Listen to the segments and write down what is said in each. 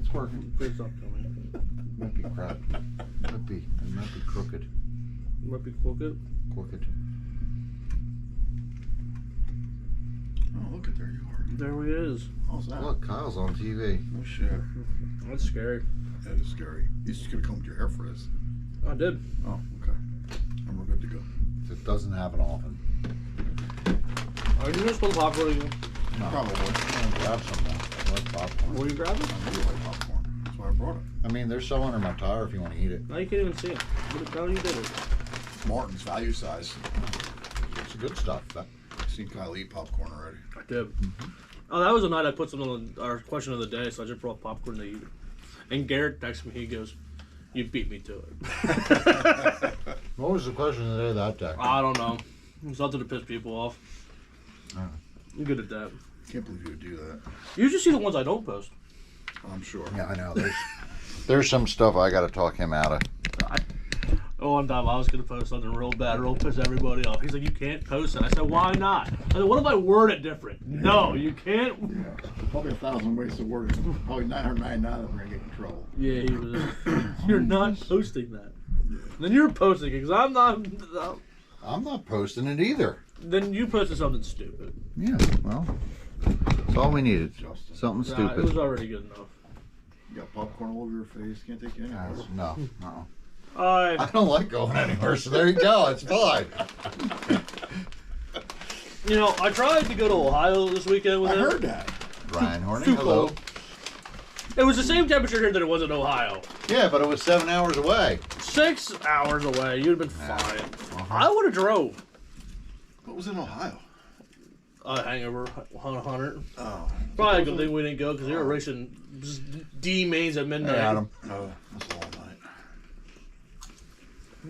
It's working. Please stop coming. It might be crap. It might be crooked. Might be crooked. Crooked. Oh, look at there you are. There he is. How's that? Look, Kyle's on TV. Oh shit. That's scary. That is scary. You just could have combed your hair for this. I did. Oh, okay. And we're good to go. It doesn't happen often. Are you gonna spill the popcorn again? No. Probably. I'm gonna grab some now. I like popcorn. What are you grabbing? I really like popcorn. That's why I brought it. I mean, there's some under my tire if you want to eat it. Now you can't even see it. What the hell you did it? Martin's value size. It's good stuff. I've seen Kyle eat popcorn already. I did. Oh, that was the night I put something on our question of the day, so I just brought popcorn to eat. And Garrett texted me, he goes, "You beat me to it." What was the question of the day that day? I don't know. It's something to piss people off. Oh. I'm good at that. Can't believe you would do that. You just see the ones I don't post. I'm sure. Yeah, I know. There's some stuff I got to talk him out of. One time I was going to post something real bad, real piss everybody off. He's like, "You can't post it." I said, "Why not?" I said, "What if I word it different?" No, you can't. Yeah. Probably 1,000 ways to word it. Probably 999 that we're going to get in trouble. Yeah, he was. You're not posting that. Then you're posting it, because I'm not. I'm not posting it either. Then you posted something stupid. Yeah, well, that's all we needed. Justin. Something Nah, it was stupid. already good enough. You got popcorn all over your face. Can't take you anywhere. No, no. I I don't like going anywhere, so there you go. It's fine. I tried to go to Ohio this weekend with I him. heard that. Ryan Horning, Too hello. cold. It was the same temperature here that it was in Ohio. Yeah, but it was 7 hours away. 6 hours away, you'd have been fine. Uh-huh. I would have drove. What was in Ohio? Hangover 100. Oh. Probably a good thing we didn't go because they were racing D mains at midnight. Hey, Adam. Oh, that's a long night.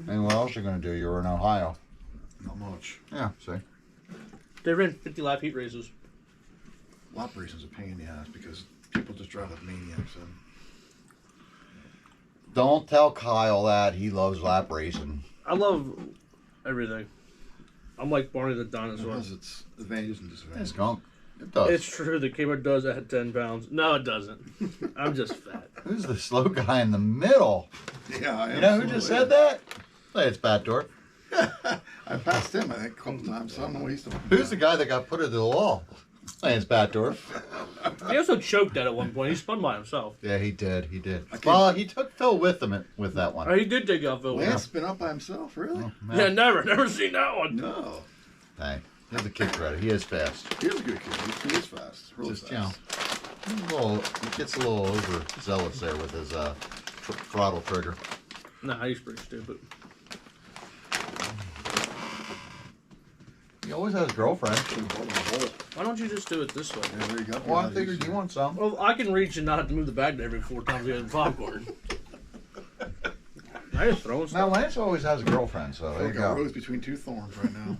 And what else are you going to do? You were in Ohio. Not much. Yeah, see? They ran 50 lap heat races. Lap racing's a pain in the ass because people just drive like maniacs. And Don't tell Kyle that. He loves lap racing. I love everything. I'm like Barney the it dinosaur. has its advantages and It's disadvantages. gunk. It does. It's true, the camera does at 10 pounds. No, it doesn't. I'm just fat. Who's the slow guy in the middle? Yeah, I You know who just said that? Hey, it's Bat Door. I passed him, I think, a couple times. So I don't know what he's talking Who's the about. guy that got put into the wall? Hey, it's Bat Door. He also choked at one point. He spun by himself. Yeah, he did. He did. I can't- Well, he took Phil with him with that Oh, one. he did take off Phil. Lance been up by himself, really? Yeah, never seen that one. No. Hey, give the kid credit. He is fast. He is a good kid. He is fast. Really Just, fast. he gets a little overzealous there with his throttle trigger. Nah, he's pretty stupid. He always has a girlfriend. Why don't you just do it this way? Yeah, there you go. Well, I figured you want some. Well, I can reach and not have to move the bag every 4 times we have popcorn. I just throwing Now, stuff. Lance always has a girlfriend, so there you Like a go. rose between two thorns right now.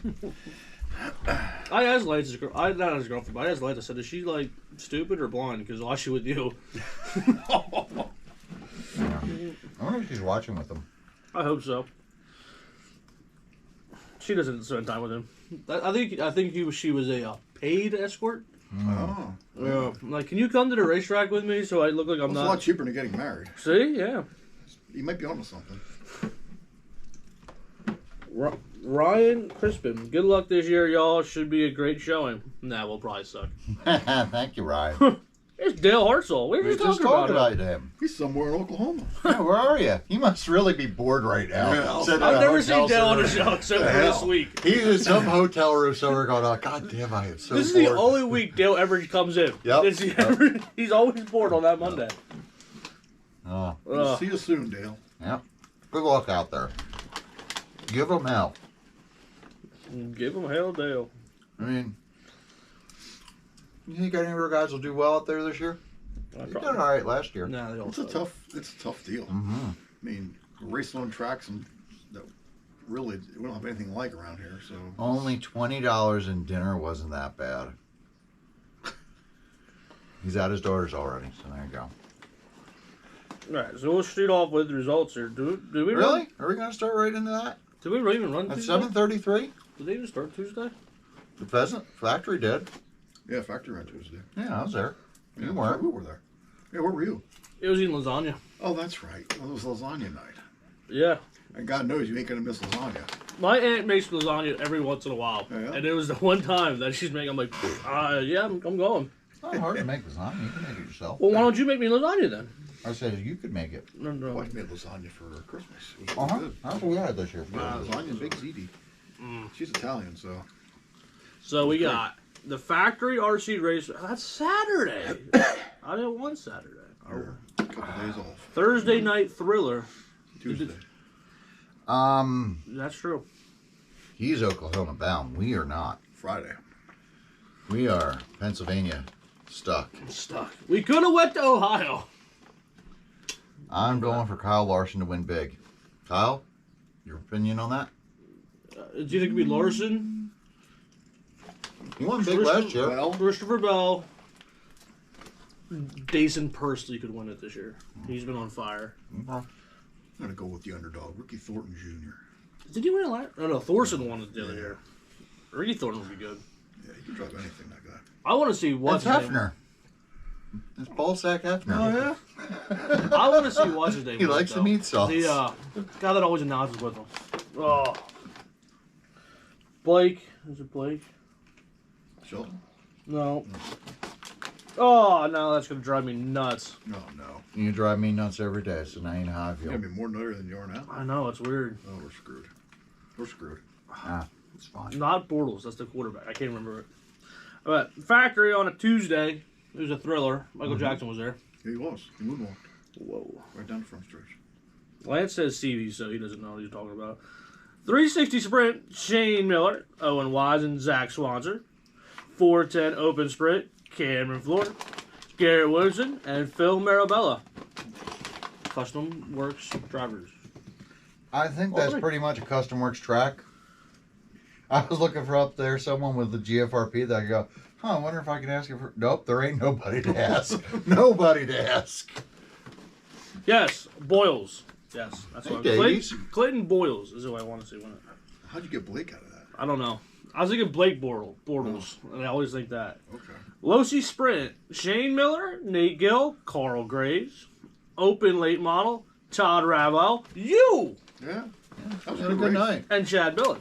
I asked Lance's girl. I not his girlfriend, but I asked Lance. I said, "Is she like stupid or blind? Because why is she with you?" Yeah. I wonder if she's watching with him. I hope so. She doesn't spend time with him. I think she was a paid escort. Oh. Yeah. Like, can you come to the racetrack with me so I look like I'm It's a not? lot cheaper than getting married. See, yeah. You might be onto something. Ryan Crispin, good luck this year, y'all. Should be a great showing. Nah, we'll probably suck. Thank you, Ryan. It's Dale Hartzell. We were We just just talking talked about about it. him. He's somewhere in Oklahoma. Yeah, where are you? You must really be bored right now. Yeah. Sitting I've in a never seen hotel Dale on a somewhere. show except for hell? this week. He's in some hotel room somewhere going, oh, God damn, I am so This is bored. the only week Dale ever comes in. Yep. He's always bored on that Monday. Oh, Ugh. See you soon, Dale. yeah. Good luck out there. Give him hell. Give him hell, Dale. I mean, you think any of our guys will do well out there this year? I They did all right last year. Nah, they don't. It's a suck. tough deal. Mm-hmm. I mean, we're racing on tracks and that really we don't have anything like around here. So Only $20 in dinner wasn't that bad. He's at his daughter's already, so there you go. All right, so we'll shoot off with the results here. Do we Really? Are we going to start right into that? Did we even run At Tuesday? 7:33? Did they even start Tuesday? The Pheasant Factory did. yeah, factory on Tuesday. Yeah, I was there. Yeah, You weren't. We were there. Yeah, where were you? It was eating lasagna. Oh, that's right. Well, it was lasagna night. Yeah. And God knows you ain't gonna miss lasagna. My aunt makes lasagna every once in a while. Yeah. And it was the one time that she's making, I'm like, yeah, I'm going. It's not hard to make lasagna. You can make it yourself. Well, why don't you make me lasagna then? I said you could make it. No, no. Wife made lasagna for Christmas. It was Uh huh. good. That's what we had this year. Lasagna and Big Ziti. She's Italian, so. So we got the factory RC race. That's Saturday. I didn't want Saturday. Or a couple days off. Thursday night thriller. Tuesday. That's true. He's Oklahoma bound. We are not. Friday. We are Pennsylvania stuck. Stuck. We could have went to Ohio. I'm going for Kyle Larson to win big. Kyle, your opinion on that? Do you think it'd be Larson, He won big last year. Well, Christopher Bell, Dason Pursley could win it this year? He's been on fire. I'm gonna go with the underdog, Ricky Thornton Jr. Did he win it last? Oh no, Thorson won it the other year. Ricky Thornton would be good. Yeah, he can drive anything, that guy. I want to see what's It's his name. Hefner. It's Ballsack Hefner. Oh, yeah? I want to see what's his name. He win it, likes the though. meat sauce. The guy that always announces with him. Oh, Blake. Is it Blake? Shelton? No. Oh no, that's gonna drive me nuts. No. You drive me nuts every day, so now you know how I You're feel. gonna be more nutter than you are now. I know it's weird. Oh, we're screwed. We're screwed. Ah, it's fine. Not Bortles. That's the quarterback. I can't remember it. But factory on a Tuesday. It was a thriller. Michael Jackson was there. Yeah, he was. He moonwalked Whoa. right down the front stretch. Lance says CV, so he doesn't know what he's talking about. 360 sprint, Shane Miller, Owen Wise, and Zach Swanser. 410 open sprint, Cameron Floor, Garrett Wilson, and Phil Marabella. Custom Works drivers. I think that's Alright. pretty much a Custom Works track. I was looking for up there someone with the GFRP that I go, I wonder if I can ask you for. Nope, there ain't nobody to ask. Nobody to ask. Yes, Boyles. Yes, that's Hey, what Davies. Clayton Boyles is who I want to see win it. How'd you get Blake out of that? I don't know. I was thinking Blake Bortles, and I always think that. Okay. Losi Sprint, Shane Miller, Nate Gill, Carl Graves, Open Late Model, Todd Ravel, you, Yeah. That was Had a good race. night. and Chad Billick.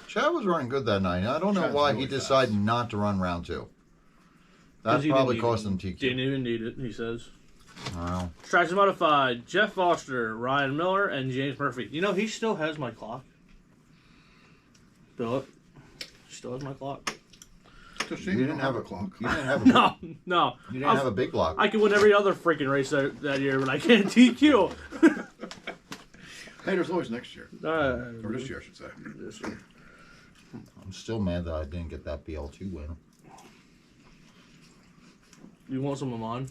Chad was running good that night. I don't know Chad's why really he decided not to run round two. That He probably didn't cost even- him TQ. Didn't even need it, he says. Wow. Tracks Modified, Jeff Foster, Ryan Miller, and James Murphy. You know, he still has my clock. Billick. He still has my clock. It's a You shame didn't have a clock. You didn't have a. No, no. You didn't have a big block. I could win every other freaking race that year, but I can't TQ. Hey, there's always next year. Or this year, I should say. This year. I'm still mad that I didn't get that BL2 win. You want some of mine?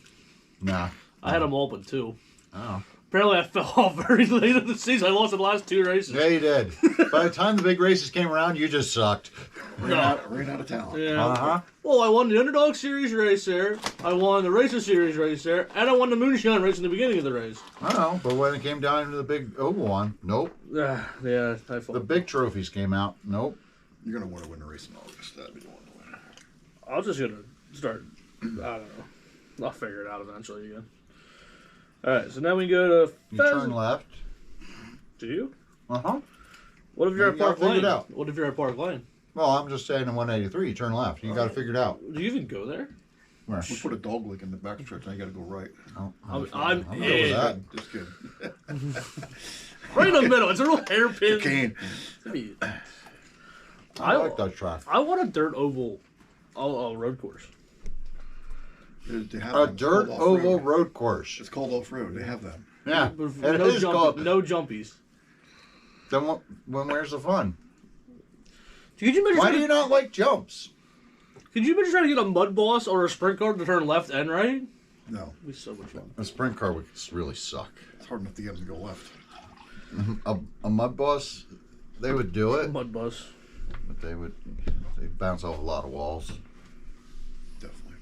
Nah. I had them open too. Oh. Apparently, I fell off very late in the season. I lost the last two races. Yeah, you did. By the time the big races came around, you just sucked. Ran out of talent. Yeah. Uh-huh. Well, I won the Underdog Series race there. I won the Racer Series race there, and I won the Moonshine race in the beginning of the race. I know, but when it came down to the big oval one, nope. Yeah, I The fell. big trophies came out, nope. You're going to want to win the race in August. That'd be the one to win. I was just gonna start. I don't know. I'll figure it out eventually again. All right, so now we go to. You turn left. Do you? Uh-huh. What if you're You at gotta Park figure Lane? it out. What if you're at Park Lane? Well, I'm just saying in 183, you turn left. You got to figure it out. Do you even go there? Where? We put a dog leg in the back stretch, now you got to go right. Oh, I'm good with in. that. Just kidding. Right in the middle. It's a real hairpin. Kane. I like that track. I want a dirt oval, road course. They have A them. It's dirt called oval off-road. road course. It's called off-road. They have them. Yeah, With it no is called. no jumpies. Then when where's the fun? Could you imagine? Why do you not like jumps? Could you imagine trying to get a mud boss or a sprint car to turn left and right? No. It'd be so much fun. A sprint car would really suck. It's hard enough to get them to go left. A mud boss, they would do it, Mud bus. but they bounce off a lot of walls. Definitely.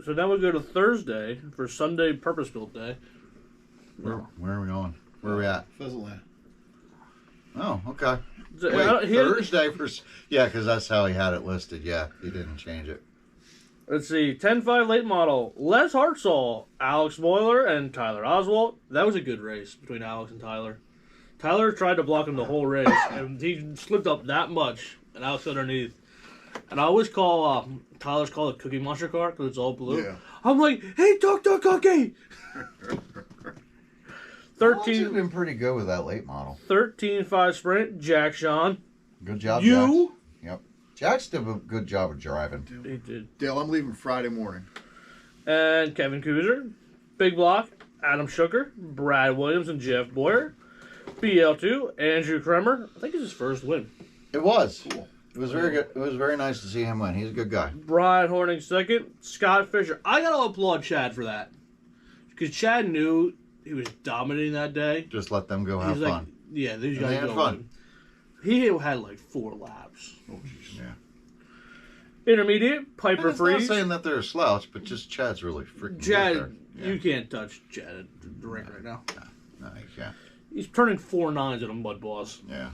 So now we go to Thursday for Sunday Purpose Built Day. Where are we going? Where are we at? Pheasantland. Oh, okay. So, Wait, Thursday for yeah, because that's how he had it listed. Yeah, he didn't change it. Let's see. 10-5 late model. Les Hartzell, Alex Moyler, and Tyler Oswald. That was a good race between Alex and Tyler. Tyler tried to block him the whole race, and he slipped up that much, and Alex underneath. And I always call Tyler's called a Cookie Monster car because it's all blue. Yeah. I'm like, hey, Dr. Cookie! Alex has been pretty good with that late model. 13-5 sprint, Jack Sean. Good job, You? Jax. Yep. Jax did a good job of driving. He did. Dale, I'm leaving Friday morning. And Kevin Kuzer. Big Block, Adam Schucker, Brad Williams, and Jeff Boyer. BL2, Andrew Kremer. I think it's his first win. It was. Cool. It was very good. It was very nice to see him win. He's a good guy. Brian Horning second. Scott Fisher. I gotta applaud Chad for that. Because Chad knew he was dominating that day. Just let them go have He's like, fun. yeah, these And guys they had go fun. win. He had like 4 laps. Oh, jeez. Yeah. Intermediate, Piper And it's not Freeze. saying that they're a slouch, but just Chad's really freaking Chad, good there. you can't touch Chad at the ring right now. No, you can't. He's turning 4 9s at a mud boss. Yeah.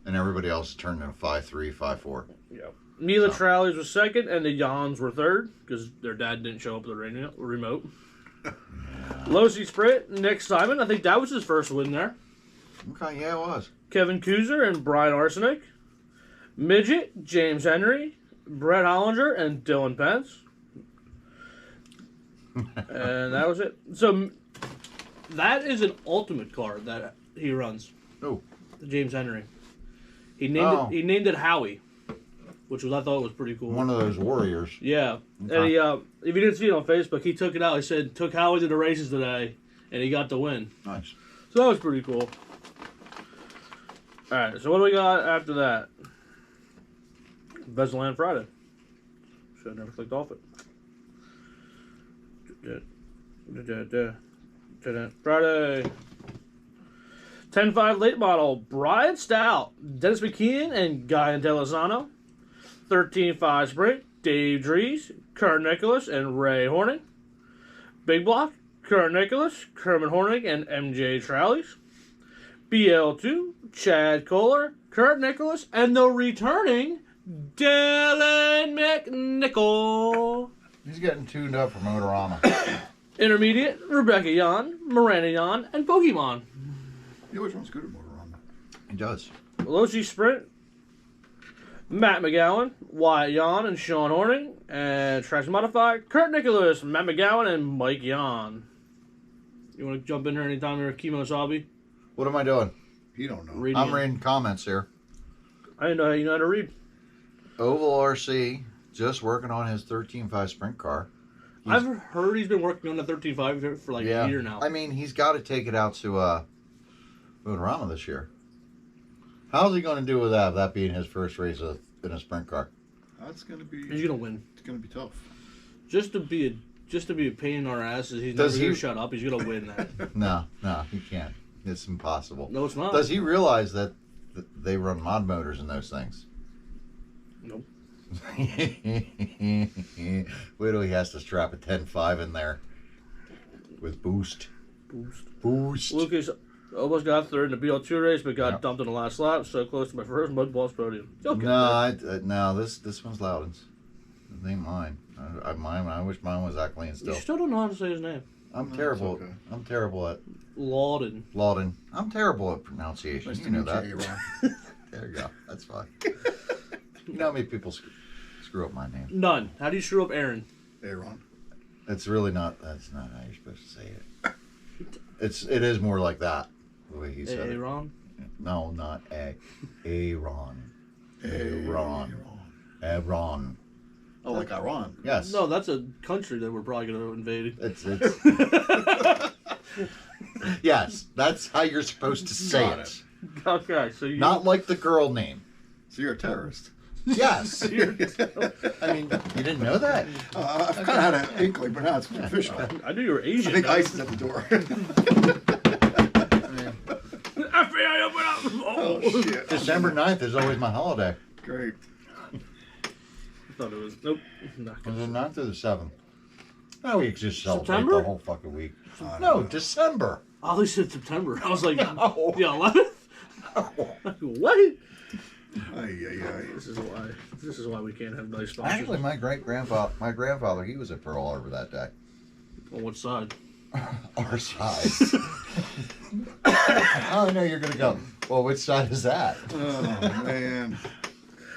And everybody else turned in 5-3, 5-4. Yeah. Mila So. Trallies was second, and the Jans were third because their dad didn't show up at the remote. Losi Sprint, Nick Simon. I think that was his first win there. Okay, yeah, it was. Kevin Kuzer and Brian Arsenic. Midget, James Henry, Brett Hollinger, and Dylan Pence. And that was it. So that is an ultimate car that he runs. Oh. The James Henry. He named it Howie, which I thought was pretty cool. One of those warriors. Yeah. Okay. And he, if you didn't see it on Facebook, he took it out. He said, took Howie to the races today, and he got the win. Nice. So that was pretty cool. All right, so what do we got after that? Vezaland Friday. Should have never clicked off it. Friday. 10-5 late model. Brian Stout, Dennis McKeon, and Guy Antelizano. 13-5 sprint. Dave Dries, Kurt Nicholas, and Ray Horning. Big Block. Kurt Nicholas, Kerman Horning, and MJ Trallies. BL2, Chad Kohler, Kurt Nicholas, and the returning Dylan McNichol. He's getting tuned up for Motorama. Intermediate, Rebecca Yan, Miranda Yan, and Pokemon. He always runs good at Motorama. He does. Losi Sprint, Matt McGowan, Wyatt Yan, and Sean Horning. And Tracks Modified, Kurt Nicholas, Matt McGowan, and Mike Yan. You want to jump in here anytime you're Kemosabe? What am I doing? He don't know. Reading I'm it. reading comments here. I didn't know how you know how to read. Oval RC just working on his 13.5 sprint car. I've heard he's been working on the 13.5 for like a year now. I mean, he's got to take it out to Motorama this year. How's he going to do with that? That being his first race in a sprint car. That's gonna be. He's gonna win. It's gonna be tough. Just to be a pain in our asses. He's Does never gonna he- shut up. He's gonna win that. No, he can't. It's impossible. No, it's not. Does he realize that they run mod motors in those things? Nope. Wait till he has to strap a 10.5 in there with boost. Boost. Lucas almost got third in the BL2 race, but got Yep. dumped in the last lap. So close to my first mud boss podium. Okay. No, this one's Loudon's. It ain't mine. I wish mine was that clean You still. still don't know how to say his name. I'm No, terrible. it's okay. I'm terrible at Lauden. Loudon. I'm terrible at pronunciation. Nice You to know meet that. you, Aaron. There you go. That's fine. You know how many people screw up my name? None. How do you screw up Aaron? Aaron. It's really not. That's not how you're supposed to say it. It is more like that. The way he said it. Aaron? No, not a. Aaron. Aaron. Aaron. Oh, like Aaron. Yes. No, that's a country that we're probably gonna invade. It's. Yes, that's how you're supposed to say Got it. Okay, so you Not like the girl name. So you're a terrorist. Yes. I mean, you didn't know that? I've kind of had an inkling, but now it's official. I knew you were I Asian. think ICE is at the door. FBI, open up! Oh, shit. December 9th is always my holiday. Great. I thought it was nope. Not Is gonna- it 9th or the 7th? No, we just celebrate September? the whole fucking week. I don't No, know. December. I always said September. I was like, No. the 11th. What? This is why we can't have nice sponsors. Actually, my grandfather, he was at Pearl Harbor that day. On what side? Our side. Oh, I know you're gonna go. Well, which side is that? Oh man.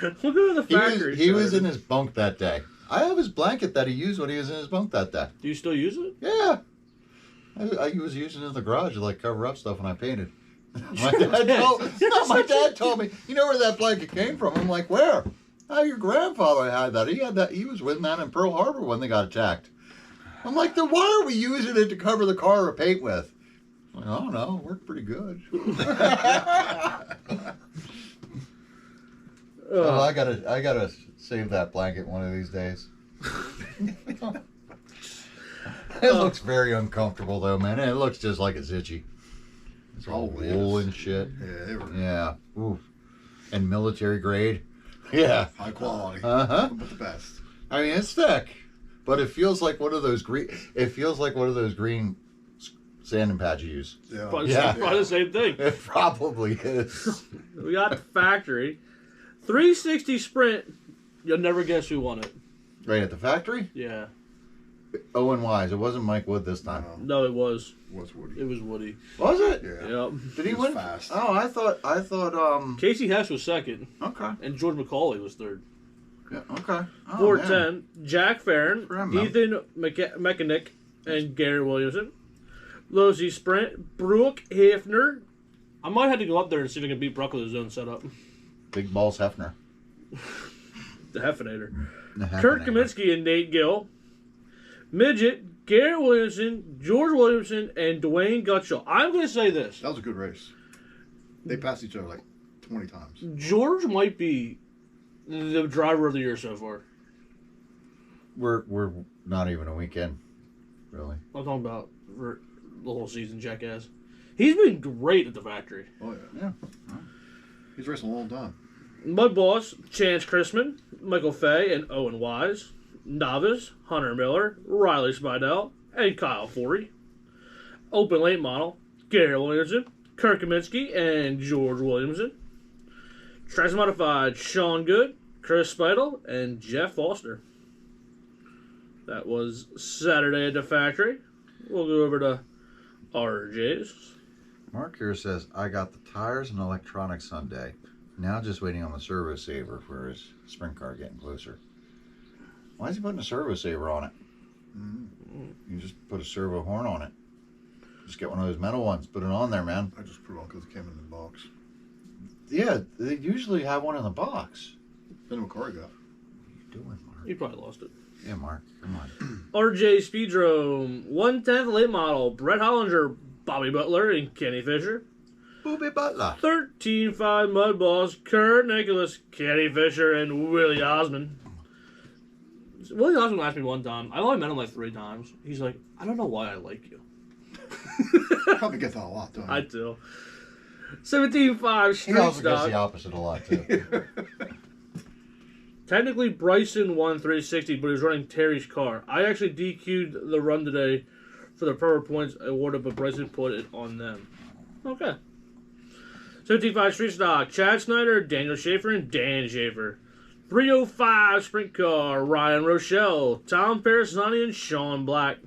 We'll go to the factory. He was in his bunk that day. I have his blanket that he used when he was in his bunk that day. Do you still use it? Yeah. I was using it in the garage to like cover up stuff when I painted. My dad told me, you know where that blanket came from? I'm like, where? Oh, your grandfather had that. He had that. He was with man in Pearl Harbor when they got attacked. I'm like, then why are we using it to cover the car or paint with? I'm like, oh no, it worked pretty good. Oh, I gotta save that blanket one of these days. It looks very uncomfortable though, man. It looks just like it's itchy. It's all wool and shit. Yeah, they were Yeah. Ooh. And military grade. Yeah. high quality. Uh-huh. But the best. I mean, it's thick, but it feels like one of those green. It feels like one of those green sanding pads you use. Yeah. Probably, Yeah. probably the same thing. It probably is. We got the factory. 360 Sprint. You'll never guess who won it. Right at the factory. Yeah. Owen Wise. It wasn't Mike Wood this time. No, it was. Was Woody. It was Woody. Was it? Yeah. Yep. Did he He was win? fast. Oh, I thought. Casey Hess was second, Okay. and George McCauley was third. Yeah, okay. Oh, 410, Jack Farron, For him, man. Ethan Mechanic, and Gary Williamson. Losi Sprint, Brooke Hefner. I might have to go up there and see if I can beat Bruck with his own setup. Big Balls Hefner. The Heffinator. Kurt Kaminsky and Nate Gill. Midget, Gary Williamson, George Williamson, and Dwayne Gutschall. I'm going to say this. That was a good race. They passed each other like 20 times. George might be the driver of the year so far. We're not even a weekend, really. I'm talking about for the whole season, jackass. He's been great at the factory. Oh, yeah. He's racing a long time. Mud Boss, Chance Chrisman, Michael Fay, and Owen Wise. Novice, Hunter Miller, Riley Spidell, and Kyle Forey. Open late model, Gary Williamson, Kirk Kaminsky, and George Williamson. Tracks modified, Sean Good, Chris Speidel, and Jeff Foster. That was Saturday at the factory. We'll go over to RJ's. Mark here says, I got the tires and electronics Sunday. Now just waiting on the servo saver for his sprint car getting closer. Why is he putting a servo saver on it? You just put a servo horn on it. Just get one of those metal ones. Put it on there, man. I just put it on because it came in the box. Yeah, they usually have one in the box. Then what car you got? What are you doing, Mark? You probably lost it. Yeah, Mark. Come on. RJ Speedrome, 1/10 late model, Brett Hollinger, Bobby Butler, and Kenny Fisher. Booby Butler. 13.5 Mud Balls, Kurt Nicholas, Kenny Fisher, and Willie Osmond. Willie Osmond asked me one time. I only met him like 3 times. He's like, I don't know why I like you. Probably get that a lot, don't you? I do. 17.5 He Street also gets the Stock. opposite a lot, too. Technically, Bryson won 360, but he was running Terry's car. I actually DQ'd the run today for the proper points awarded, but Bryson put it on them. Okay. 17.5 Street Stock, Chad Snyder, Daniel Schaefer, and Dan Schaefer. 305 Sprint Car, Ryan Rochelle, Tom Parasani, and Sean Black.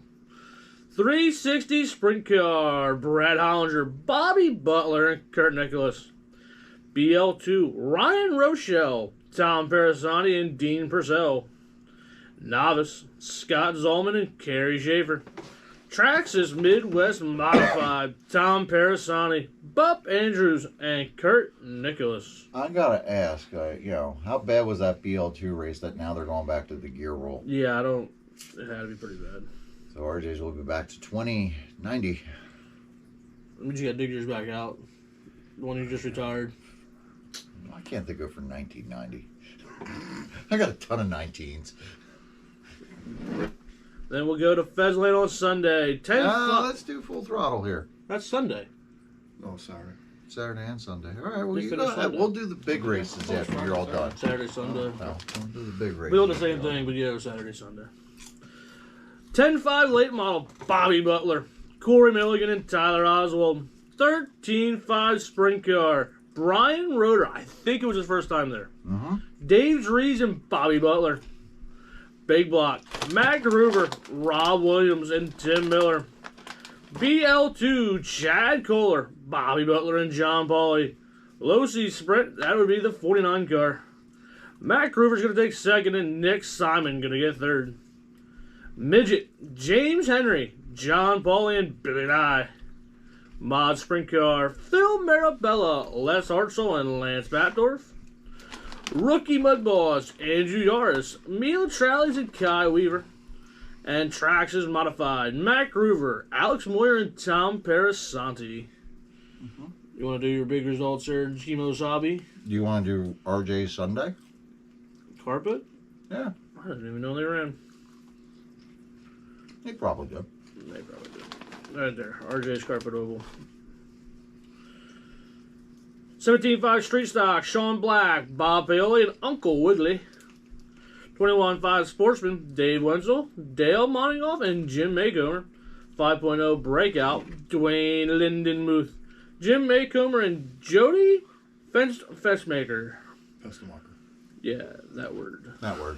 360 Sprint Car, Brad Hollinger, Bobby Butler, and Kurt Nicholas. BL2, Ryan Rochelle, Tom Parasani, and Dean Purcell. Novice, Scott Zollman and Kerry Schaefer. Traxxas Midwest Modified, Tom Parasani, Bup Andrews, and Kurt Nicholas. I gotta ask, how bad was that BL2 race that now they're going back to the gear roll? Yeah, it had to be pretty bad. So RJ's will be back to 2090. When did you get Diggers back out? The one who just retired. I can't think of for 1990. I got a ton of 19s. Then we'll go to Fezland on Sunday. 10 Let's do full throttle here. That's Sunday. Oh, sorry. Saturday and Sunday. All right, well, We you finish go ahead. Sunday. We'll do the big races after you're all done. Saturday, Sunday. No, we'll do the big races. We do the same thing, but yeah, Saturday, Sunday. 10.5 late model, Bobby Butler, Corey Milligan, and Tyler Oswald. 13.5 Sprint Car, Brian Roeder. I think it was his first time there. Mm-hmm. Dave Drees and Bobby Butler. Big block. Matt Gruber, Rob Williams, and Tim Miller. BL2, Chad Kohler, Bobby Butler, and John Pauly. Low C Sprint, that would be the 49 car. Matt Gruber's going to take second, and Nick Simon going to get third. Midget, James Henry, John Pauly, and Billy Nye. Mod Sprint car, Phil Marabella, Les Hartzell, and Lance Batdorf. Rookie Mud Boss, Andrew Yaris, Mila Trallies, and Kai Weaver. And Traxxas Modified, Matt Gruber, Alex Moyer, and Tom Parasanti. You want to do your big results there, Chemo Sabi? Do you want to do RJ Sunday? Carpet? Yeah, I didn't even know they ran. he probably did. They probably did. Right there, RJ's Carpet Oval. 17.5 Street Stock, Sean Black, Bob Paoli, and Uncle Wiggly. 21.5 Sportsman, Dave Wenzel, Dale Moningoff, and Jim Maycomer. 5.0 Breakout, Dwayne Lindenmuth, Jim Maycomer, and Jody Fenchmaker. Pestamacher. Yeah, that word. That word.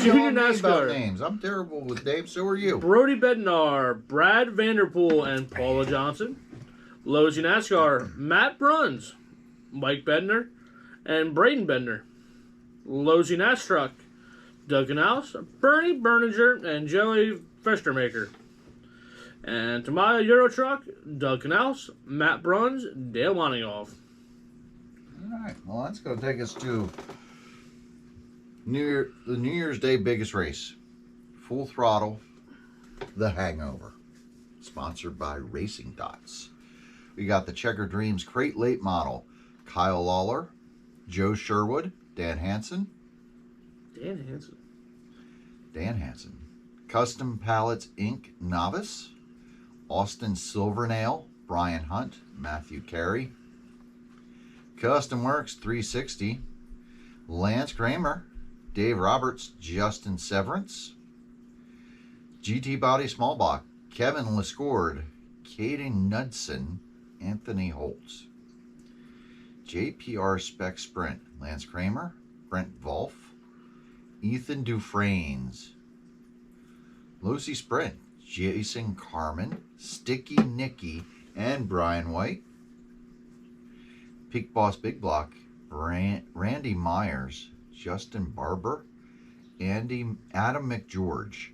Junior About NASCAR, names. I'm terrible with names, so are you. Brody Bednar, Brad Vanderpool, and Paula Johnson. Lowe's NASCAR, Matt Bruns, Mike Bednar, and Braden Bednar. Lowe's NASCAR, Doug Canals, Bernie Berninger, and Joey Festermaker. And Tamaya Euro Truck, Doug Canals, Matt Bruns, Dale Moningoff. All right. Well, that's going to take us to the New Year's Day biggest race. Full Throttle, The Hangover. Sponsored by Racing Dots. We got the Checker Dreams Crate Late Model. Kyle Lawler, Joe Sherwood, Dan Hansen. Dan Hansen. Custom Pallets Inc. Novice. Austin Silvernail, Brian Hunt, Matthew Carey. Custom Works 360, Lance Kramer, Dave Roberts, Justin Severance. GT Body Small Block, Kevin Lescord, Caden Knudsen, Anthony Holtz. JPR Spec Sprint, Lance Kramer, Brent Volf, Ethan Dufresnes. Lucy Sprint, Jason Carmen, Sticky Nicky, and Brian White. Peak Boss Big Block, Randy Myers, Justin Barber, Adam McGeorge.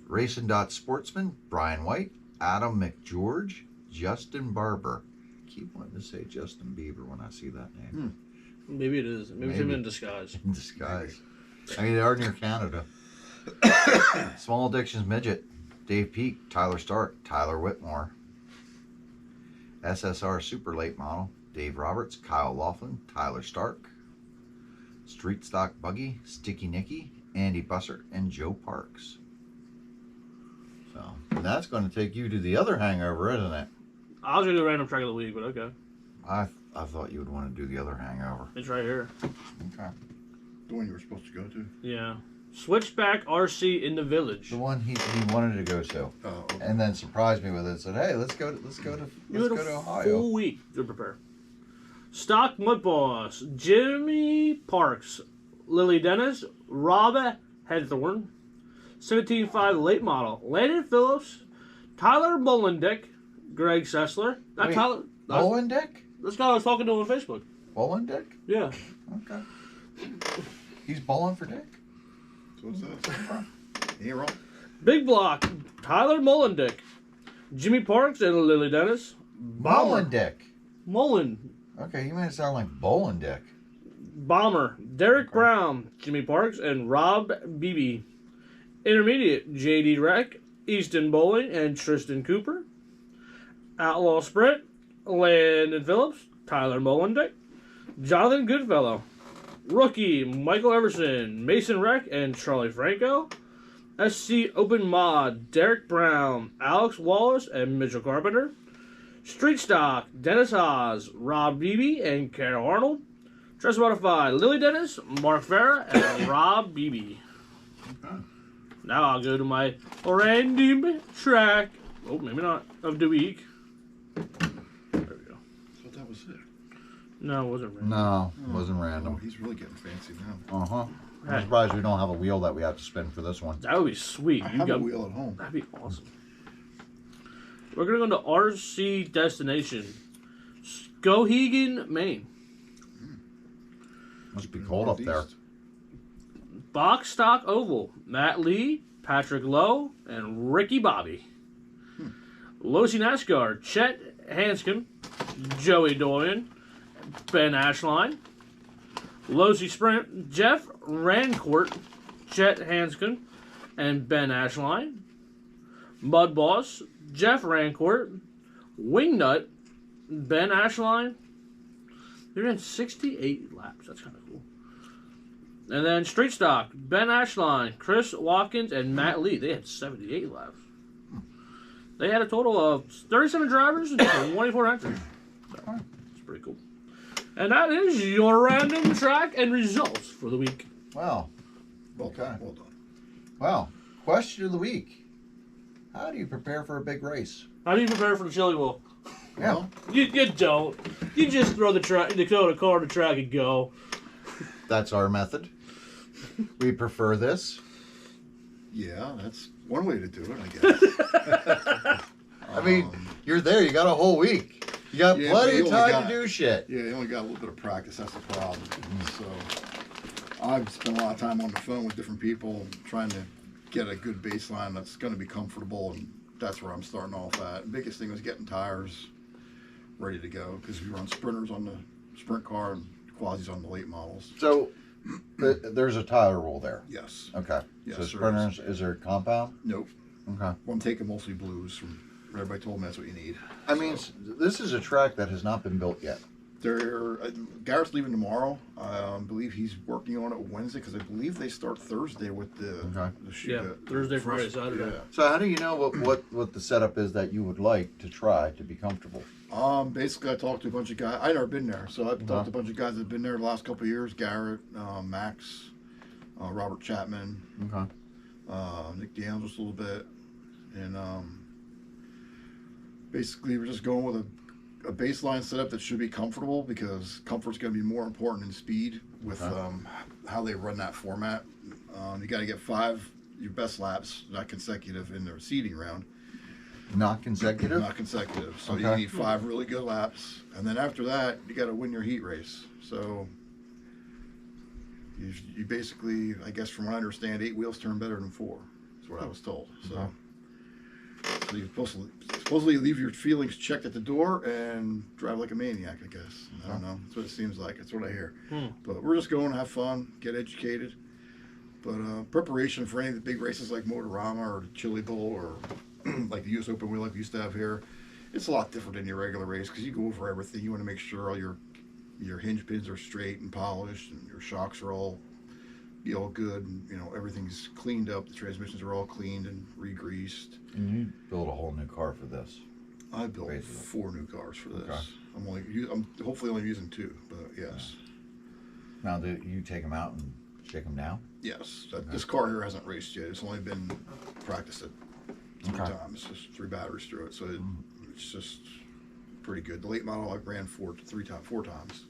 Racing Dot Sportsman, Brian White, Adam McGeorge, Justin Barber. Keep wanting to say Justin Bieber when I see that name. Maybe it is. Maybe it's him in disguise. In disguise. I mean, they are near Canada. Small Addictions Midget, Dave Peak, Tyler Stark, Tyler Whitmore. SSR Super Late Model, Dave Roberts, Kyle Laughlin, Tyler Stark. Street Stock Buggy, Sticky Nicky, Andy Bussert, and Joe Parks. So, that's going to take you to the other hangover, isn't it? I was going to do random track of the week, but okay. I thought you would want to do the other hangover. It's right here. Okay. The one you were supposed to go to? Yeah. Switchback RC in the Village. The one he wanted to go to. Oh, okay. And then surprised me with it. Said, "Hey, let's go to Ohio." Full week to prepare. Stock Mud Boss, Jimmy Parks, Lily Dennis, Rob Headthorne, 17.5 Late Model, Landon Phillips, Tyler Bolendick, Greg Sessler. That Wait, Tyler. Bolendick? This guy I was talking to on Facebook. Bolendick? Yeah. Okay. He's bowling for Dick. So what's that? He ain't wrong. Big Block, Tyler Molendick, Jimmy Parks, and Lily Dennis. Bolendick. Mullen. Okay, you made it sound like Bolendick. Bomber, Derek Brown, Jimmy Parks, and Rob Beebe. Intermediate, JD Reck, Easton Bowling, and Tristan Cooper. Outlaw Sprint, Landon Phillips, Tyler Molendick, Jonathan Goodfellow. Rookie, Michael Everson, Mason Reck, and Charlie Franco. SC Open Mod, Derek Brown, Alex Wallace, and Mitchell Carpenter. Street Stock, Dennis Haas, Rob Beebe, and Carol Arnold. Dress Modified, Lily Dennis, Mark Farah, and Rob Beebe. Okay. Now I'll go to my random track, maybe not, of the week. There we go. I thought that was Was it? No, it wasn't random. No, it wasn't Oh, random. he's really getting fancy now. Uh-huh. Hey. I'm surprised we don't have a wheel that we have to spin for this one. That would be sweet. I You have a got wheel at home. That'd be awesome. We're gonna go to RC Destination, Skowhegan, Maine. Must be cold up there. Northeast. Box Stock Oval, Matt Lee, Patrick Lowe, and Ricky Bobby. Losi NASCAR, Chet Hanscom, Joey Doyen, Ben Ashline. Losi Sprint, Jeff Rancourt, Chet Hanscom, and Ben Ashline. Mud Boss, Jeff Rancourt, Wingnut, Ben Ashline. They're in 68 laps. That's kind of cool. And then Street Stock, Ben Ashline, Chris Watkins, and Matt Lee. They had 78 laps. They had a total of 37 drivers and 24 entries. So, it's pretty cool. And that is your random track and results for the week. Wow. Well Okay. done. Well done. Well, question of the week. How do you prepare for a big race? How do you prepare for the chili bowl? Yeah. Well, You don't. You just throw the car in the track and go. That's our method. We prefer this. yeah, that's one way to do it, I guess. I mean, you're there. You got a whole week. You got Yeah, plenty but you of only time got- to do shit. Yeah, you only got a little bit of practice. That's the problem. So I've spent a lot of time on the phone with different people trying to get a good baseline that's going to be comfortable, and that's where I'm starting off at. Biggest thing was getting tires ready to go because we run sprinters on the sprint car and quasis on the late models. So there's a tire rule there. Yes. Okay. Yes, So there sprinters, is there a compound? Nope. Okay. Well, I'm taking mostly blues from everybody told me that's what you need. I mean, this is a track that has not been built yet. Garrett's leaving tomorrow. I believe he's working on it Wednesday because I believe they start Thursday with the, Okay. the shoot. Yeah, Thursday, Friday, first- Saturday. Yeah. So how do you know what the setup is that you would like to try to be comfortable? Basically, I talked to a bunch of guys. I've never been there, so I've talked to a bunch of guys that have been there the last couple of years. Garrett, Max, Robert Chapman, Okay. Nick DeAndres a little bit, and basically we're just going with a baseline setup that should be comfortable because comfort's going to be more important than speed with Okay. how they run that format. You got to get 5 your best laps, not consecutive, in the seeding round. Not consecutive? Not consecutive. So you Okay. need 5 really good laps, and then after that, you got to win your heat race. So you basically, I guess, from what I understand, 8 wheels turn better than 4. That's what I was told. So, Okay. so you're supposedly leave your feelings checked at the door and drive like a maniac. I guess. I don't know. That's what it seems like. That's what I hear. But we're just going to have fun, get educated. But preparation for any of the big races like Motorama or the Chili Bowl or like the U.S. Open wheel like we used to have here, it's a lot different than your regular race because you go over everything. You want to make sure all your hinge pins are straight and polished, and your shocks are all good, and everything's cleaned up. The transmissions are all cleaned and re-greased. And you build a whole new car for this. I built Basically. 4 new cars for this. Okay. I'm hopefully only using 2, but yes. Now, do you take them out and shake them down? Yes, this car here hasn't raced yet. It's only been practiced at 3 Okay. times. Just 3 batteries through it, so it's just pretty good. The late model I ran 4 times.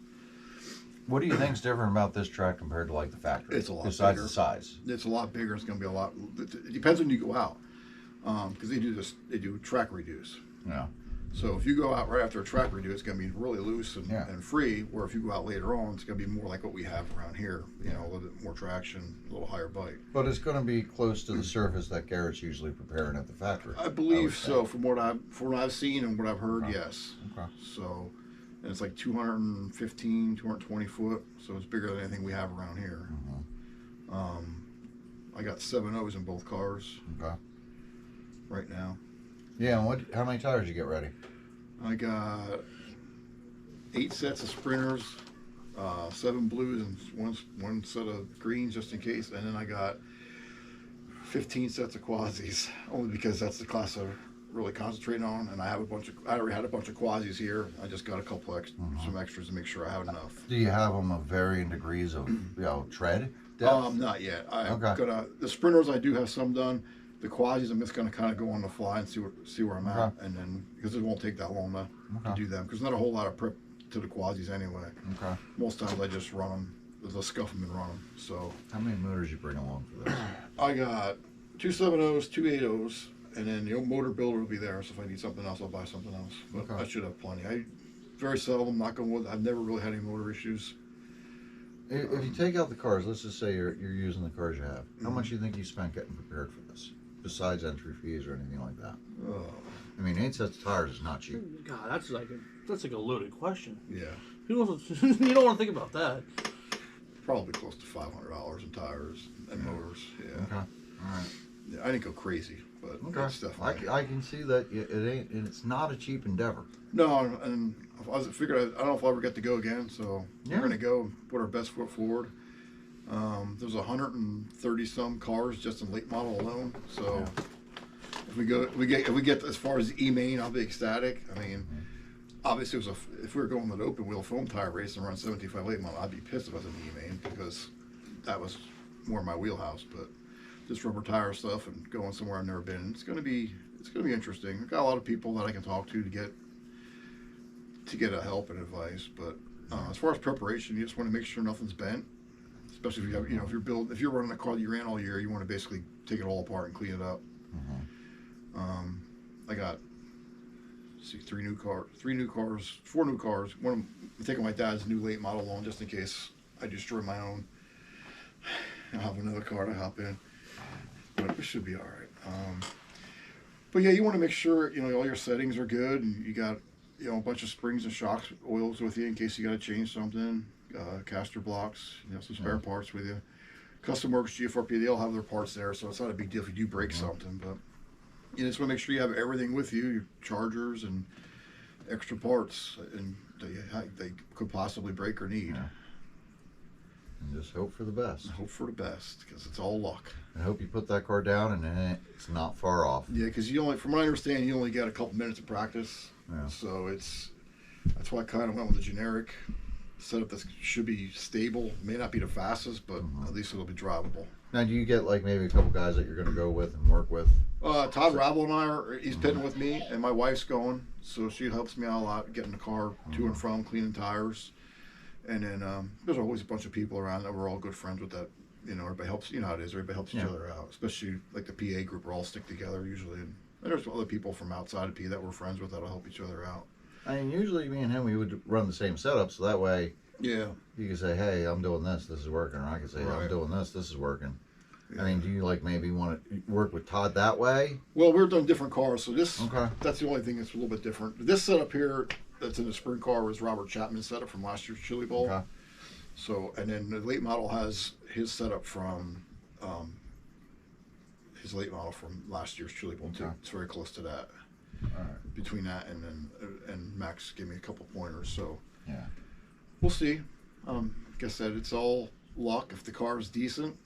What do you think's different about this track compared to like the factory? It's a lot besides bigger. the size. It's a lot bigger. It's going to be a lot. It depends when you go out, because they do track redos. Yeah. So if you go out right after a track redo, it's going to be really loose Yeah. and free. Where if you go out later on, it's going to be more like what we have around here. A little bit more traction, a little higher bite. But it's going to be close to the surface that Garrett's usually preparing at the factory. I would believe say. so. From what I've seen and what I've heard, Okay. yes. Okay. So, and it's like 215, 220 foot. So it's bigger than anything we have around here. I got 7 O's in both cars Okay. right now. Yeah. And how many tires you get ready? I got 8 sets of sprinters, 7 blues, and one set of greens just in case. And then I got 15 sets of quasis, only because that's the class I'm really concentrating on. And I already had a bunch of quasis here. I just got a couple some extras to make sure I have enough. Do you have them of varying degrees of tread depth? Not yet. I'm Okay. gonna the sprinters. I do have some done. The quasis, I'm just gonna kind of go on the fly and see where I'm at, Okay. and then because it won't take that long to Okay. do them because not a whole lot of prep to the quasis anyway. Okay. Most times I just run them, just scuff them and run them. So How many motors you bring along for this? I got 2 7.0s, 2 8.0s, and then the old motor builder will be there. So if I need something else, I'll buy something else. But Okay. I should have plenty. I very seldom, knock on wood, I've never really had any motor issues. If you take out the cars, let's just say you're using the cars you have. How Mhm. much do you think you spent getting prepared for this, besides entry fees or anything like that? Oh, I mean, 8 sets of tires is not cheap. God, that's like a loaded question. yeah, Who wants to, you don't want to think about that. probably close to $500 in tires and motors. Yeah. Okay. All right. Yeah, I didn't go crazy, but Okay. it's definitely. I can see that it ain't, and it's not a cheap endeavor. No, and I figured I don't know if I'll ever get to go again, so Yeah. we're gonna go and put our best foot forward. There's 130 some cars just in late model alone, so if we get as far as E-Main, I'll be ecstatic. I mean, obviously, if we were going with an open wheel foam tire race and run 75 late model, I'd be pissed if I was in E-Main because that was more my wheelhouse. But this rubber tire stuff and going somewhere I've never been, it's gonna be interesting. I've got a lot of people that I can talk to get a help and advice. But as far as preparation, you just want to make sure nothing's bent. Especially if you have, if you're running a car that you ran all year, you want to basically take it all apart and clean it up. I got 4 new cars. I'm taking my dad's new late model along just in case I destroy my own. I'll have another car to hop in, but it should be all right. But yeah, you want to make sure all your settings are good, and you got a bunch of springs and shocks, oils with you in case you got to change something. Caster blocks, some spare parts with you. Custom Works, GFRP, they all have their parts there, so it's not a big deal if you do break something. But you just want to make sure you have everything with you, your chargers and extra parts, and they could possibly break or need. Yeah. And just hope for the best. Hope for the best, because it's all luck. I hope you put that car down and then it's not far off. Yeah, because from what I understand, you only get a couple minutes of practice. Yeah. So that's why I kind of went with a generic setup that should be stable. May not be the fastest, but at least it'll be drivable. Now, do you get like maybe a couple guys that you're going to go with and work with? Todd Rabel and he's pitting with me, and my wife's going, so she helps me out a lot getting the car to and from, cleaning tires. And then there's always a bunch of people around that we're all good friends with that. Everybody helps, how it is, everybody helps each other out, especially like the PA group, we're all stick together usually. And there's other people from outside of PA that we're friends with that'll help each other out. I mean, usually me and him, we would run the same setup, so that way Yeah. you can say, hey, I'm doing this is working, or I can say, hey, I'm Right. doing this is working. Yeah. I mean, do you like maybe want to work with Todd that way? Well, we're doing different cars, so Okay. that's the only thing that's a little bit different. This setup here that's in the sprint car was Robert Chapman's setup from last year's Chili Bowl. Okay. So, and then the late model has his setup from his late model from last year's Chili Bowl too. Okay. It's very close to that. All right. Between that and Max gave me a couple pointers, so Yeah. we'll see. Like I said, it's all luck. If the car is decent,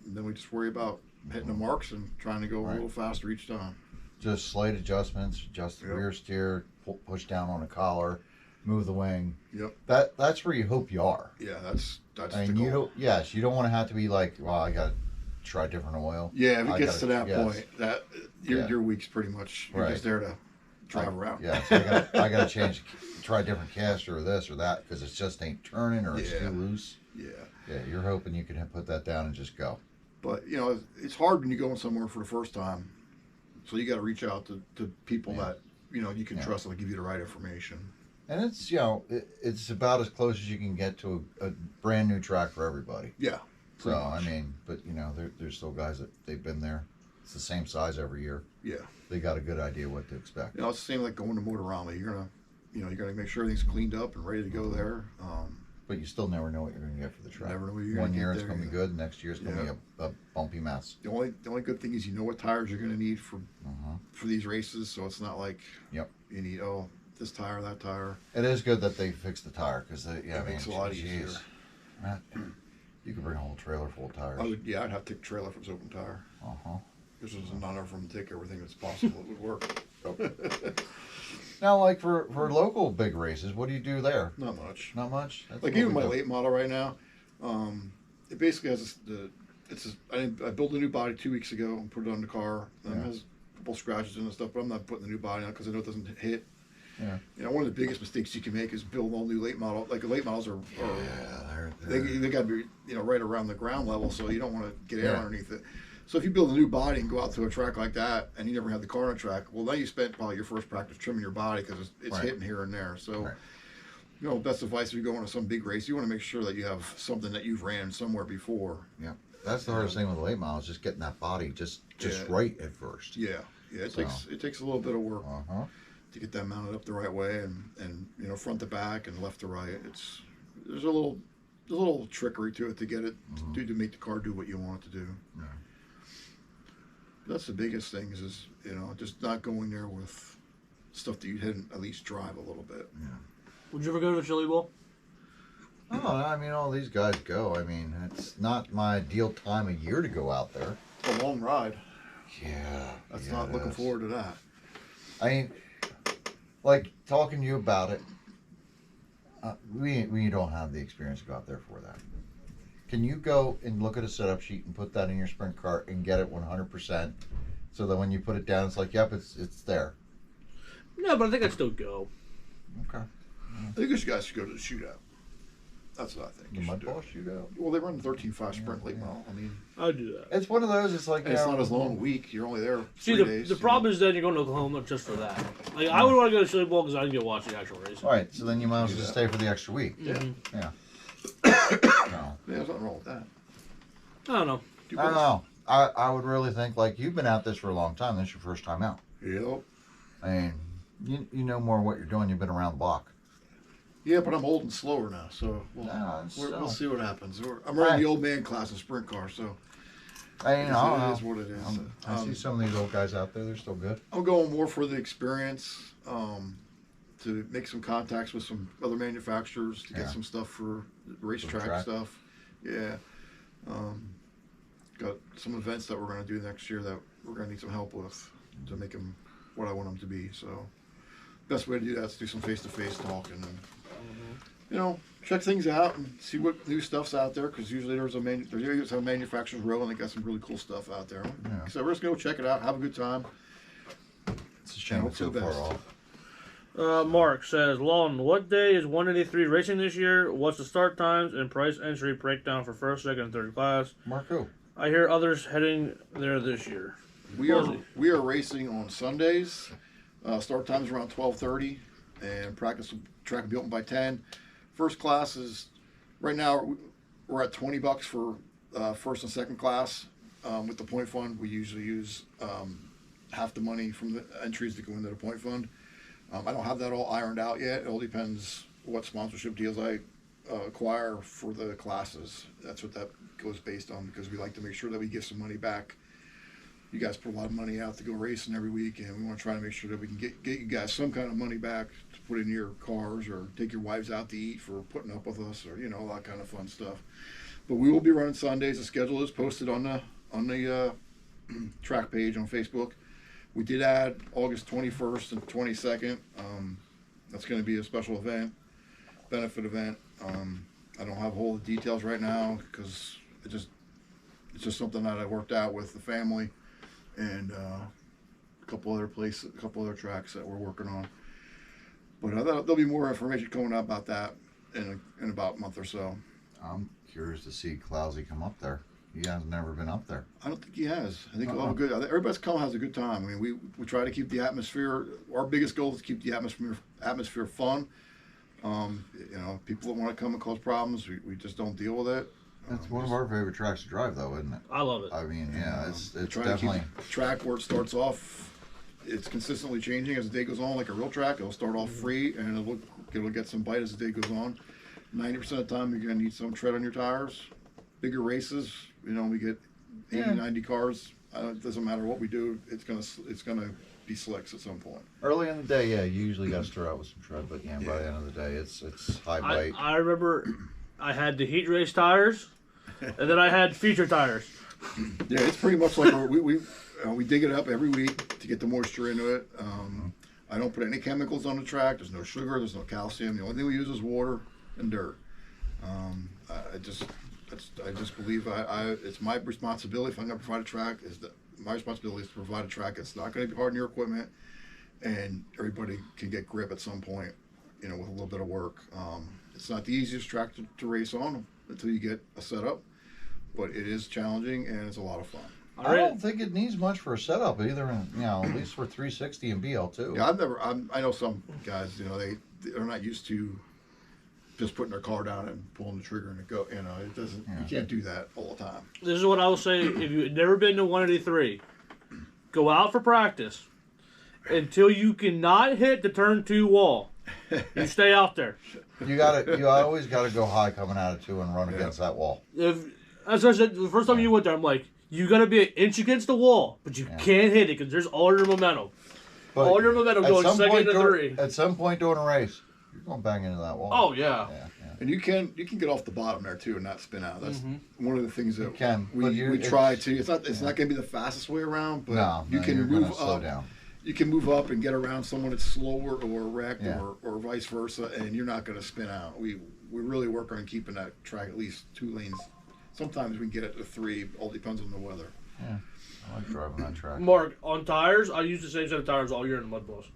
then we just worry about hitting the marks and trying to go a Right. little faster each time. Just slight adjustments, adjust the Yep. rear steer, push down on a collar, move the wing. Yep. That's where you hope you are. Yeah, that's I the mean, goal. you don't want to have to be like, well, I got to try different oil. Yeah, if it I gets to gotta- that yes. point, that your Yeah. your week's pretty much you're Right. just there to drive around. Yeah, so I got to change, try a different caster or this or that because it just ain't turning or it's Yeah. too loose. Yeah. Yeah, you're hoping you can put that down and just go. But it's hard when you're going somewhere for the first time, so you got to reach out to people Yeah. that you can Yeah. trust that'll give you the right information. And it's it's about as close as you can get to a brand new track for everybody. Yeah. So pretty I much. mean, but there's still guys that they've been there. It's the same size every year. Yeah. They got a good idea what to expect. It's the same like going to Motorama. You're gonna make sure everything's cleaned up and ready to go there. But you still never know what you're going to get for the track. Never know what you're One gonna year get it's there, going to be yeah. good. Next year it's going to Yeah. be a bumpy mess. The only good thing is you know what tires you're gonna need for Uh-huh. these races, so it's not like Yep. you need this tire, that tire. It is good that they fixed the tire because It makes it a lot easier. Man, you could bring a whole trailer full of tires. I'd have to take a trailer if it's open tire. Uh-huh. This is an honor for them to take everything that's possible. It would work. Now, like for local big races, what do you do there? Not much. Not much. That's Like what even we my do. late model right now, it basically has I built a new body 2 weeks ago and put it on the car. It Yeah. has a couple scratches and stuff, but I'm not putting the new body on because I know it doesn't hit. Yeah. You know, one of the biggest mistakes you can make is build all new late model. Like the late models are they're they got to be right around the ground level, so you don't want to get air Yeah. underneath it. So if you build a new body and go out to a track like that, and you never had the car on a track, well, now you spent probably your first practice trimming your body because it's Right. hitting here and there. So, Right. best advice if you're going to some big race, you want to make sure that you have something that you've ran somewhere before. Yeah, that's the hardest thing with the late models, just getting that body just Yeah. right at first. Yeah, it So. takes a little bit of work Uh-huh. to get that mounted up the right way, and front to back and left to right. There's a little trickery to it to get it to make the car do what you want it to do. Yeah. That's the biggest thing is just not going there with stuff that you didn't at least drive a little bit. Would you ever go to the Chili Bowl? Oh, I mean, all these guys go. I mean, it's not my ideal time of year to go out there. It's a long ride. Yeah. That's yeah, not it looking is. forward to that. I mean, like talking to you about it, we don't have the experience to go out there for that. Can you go and look at a setup sheet and put that in your sprint car and get it 100%, so that when you put it down, it's like, yep, it's there. No, but I think I'd still go. Okay. I think you guys should go to the shootout. That's what I think. The You mud should do. ball shootout. Well, they run the 13.5 sprint late model. I mean, I'd do that. It's one of those. It's like and it's not as long a week. You're only there See, 3 days. the problem is then you're going to Oklahoma just for that. Like, I would want to go to Chili Bowl because I can get watch the actual race. All right, so then you might as well Do just that. stay for the extra week. Yeah. Yeah. No. Yeah, there's nothing wrong with that. I don't know. Do I don't both. know. I would really think, like, you've been at this for a long time. This is your first time out. Yep. I mean, you know more what you're doing. You've been around the block. Yeah, but I'm old and slower now, so No, we'll see what happens. I'm Right. running the old man class in sprint car, so I don't know. it is what it is. I see some of these old guys out there. They're still good. I'm going more for the experience, to make some contacts with some other manufacturers to Yeah. get some stuff for racetrack track. stuff. Yeah. Got some events that we're going to do next year that we're going to need some help with to make them what I want them to be. So, best way to do that is to do some face-to-face talking and check things out and see what new stuff's out there, because usually there's a manufacturer's row and they got some really cool stuff out there. Yeah. So we're just going to go check it out, have a good time. It's a shame hope it's so for the far best. off. Mark says, Lawton, what day is 183 racing this year? What's the start times and price entry breakdown for first, second, and third class? Marco. I hear others heading there this year. We are racing on Sundays. Start time's around 12:30, and practice track will be open by 10. First class is right now we're at $20 for first and second class. With the point fund, we usually use half the money from the entries to go into the point fund. I don't have that all ironed out yet. It all depends what sponsorship deals I acquire for the classes. That's what that goes based on, because we like to make sure that we give some money back. You guys put a lot of money out to go racing every week, and we want to try to make sure that we can get you guys some kind of money back to put in your cars, or take your wives out to eat for putting up with us, or all that kind of fun stuff. But we will be running Sundays. The schedule is posted on the track page on Facebook. We did add August 21st and 22nd. That's going to be a special event, benefit event. I don't have all the details right now because it's just something that I worked out with the family and a couple other tracks that we're working on. But there'll be more information coming out about that in about a month or so. I'm curious to see Clousy come up there. He has never been up there. I don't think he has. I think he'll have a good. Everybody's come has a good time. I mean, we try to keep the atmosphere. Our biggest goal is to keep the atmosphere fun. People that want to come and cause problems, we just don't deal with it. It's one of our favorite tracks to drive, though, isn't it? I love it. I mean, yeah, it's Try definitely. to keep the track where it starts off. It's consistently changing as the day goes on, like a real track. It'll start off free, and it'll get some bite as the day goes on. 90% of the time, you're going to need some tread on your tires. Bigger races, we get 80, Yeah. 90 cars. It doesn't matter what we do. It's gonna be slicks at some point. Early in the day, yeah, you usually got to start out with some tread, but yeah, by the end of the day, it's high bite. I remember I had the heat race tires, and then I had feature tires. Yeah, it's pretty much like we dig it up every week to get the moisture into it. I don't put any chemicals on the track. There's no sugar. There's no calcium. The only thing we use is water and dirt. I just believe it's my responsibility. If I'm going to provide a track, my responsibility is to provide a track that's not going to be hard on your equipment, and everybody can get grip at some point, with a little bit of work. It's not the easiest track to race on until you get a setup, but it is challenging and it's a lot of fun. I don't think it needs much for a setup either, at least for 360 and BL2. Yeah, I know some guys, they're not used to just putting their car down and pulling the trigger and it go. It doesn't. Yeah. You can't do that all the time. This is what I will say: if you've never been to 183, go out for practice until you cannot hit the turn 2 wall. You stay out there. You always gotta go high coming out of 2 and run against that wall. As I said, the first time you went there, I'm like, you gotta be an inch against the wall, but you can't hit it because there's all your momentum. But all your momentum going second to 3. At some point during a race, you're going bang into that wall. Oh yeah. And you can get off the bottom there too and not spin out. That's one of the things that we try to. It's not going to be the fastest way around, but you can move up. Down. You can move up and get around someone that's slower or wrecked or vice versa, and you're not going to spin out. We really work on keeping that track at least 2 lanes. Sometimes we can get it to 3. All depends on the weather. Yeah, I like driving that track. Mark, on tires, I use the same set of tires all year in the mud balls.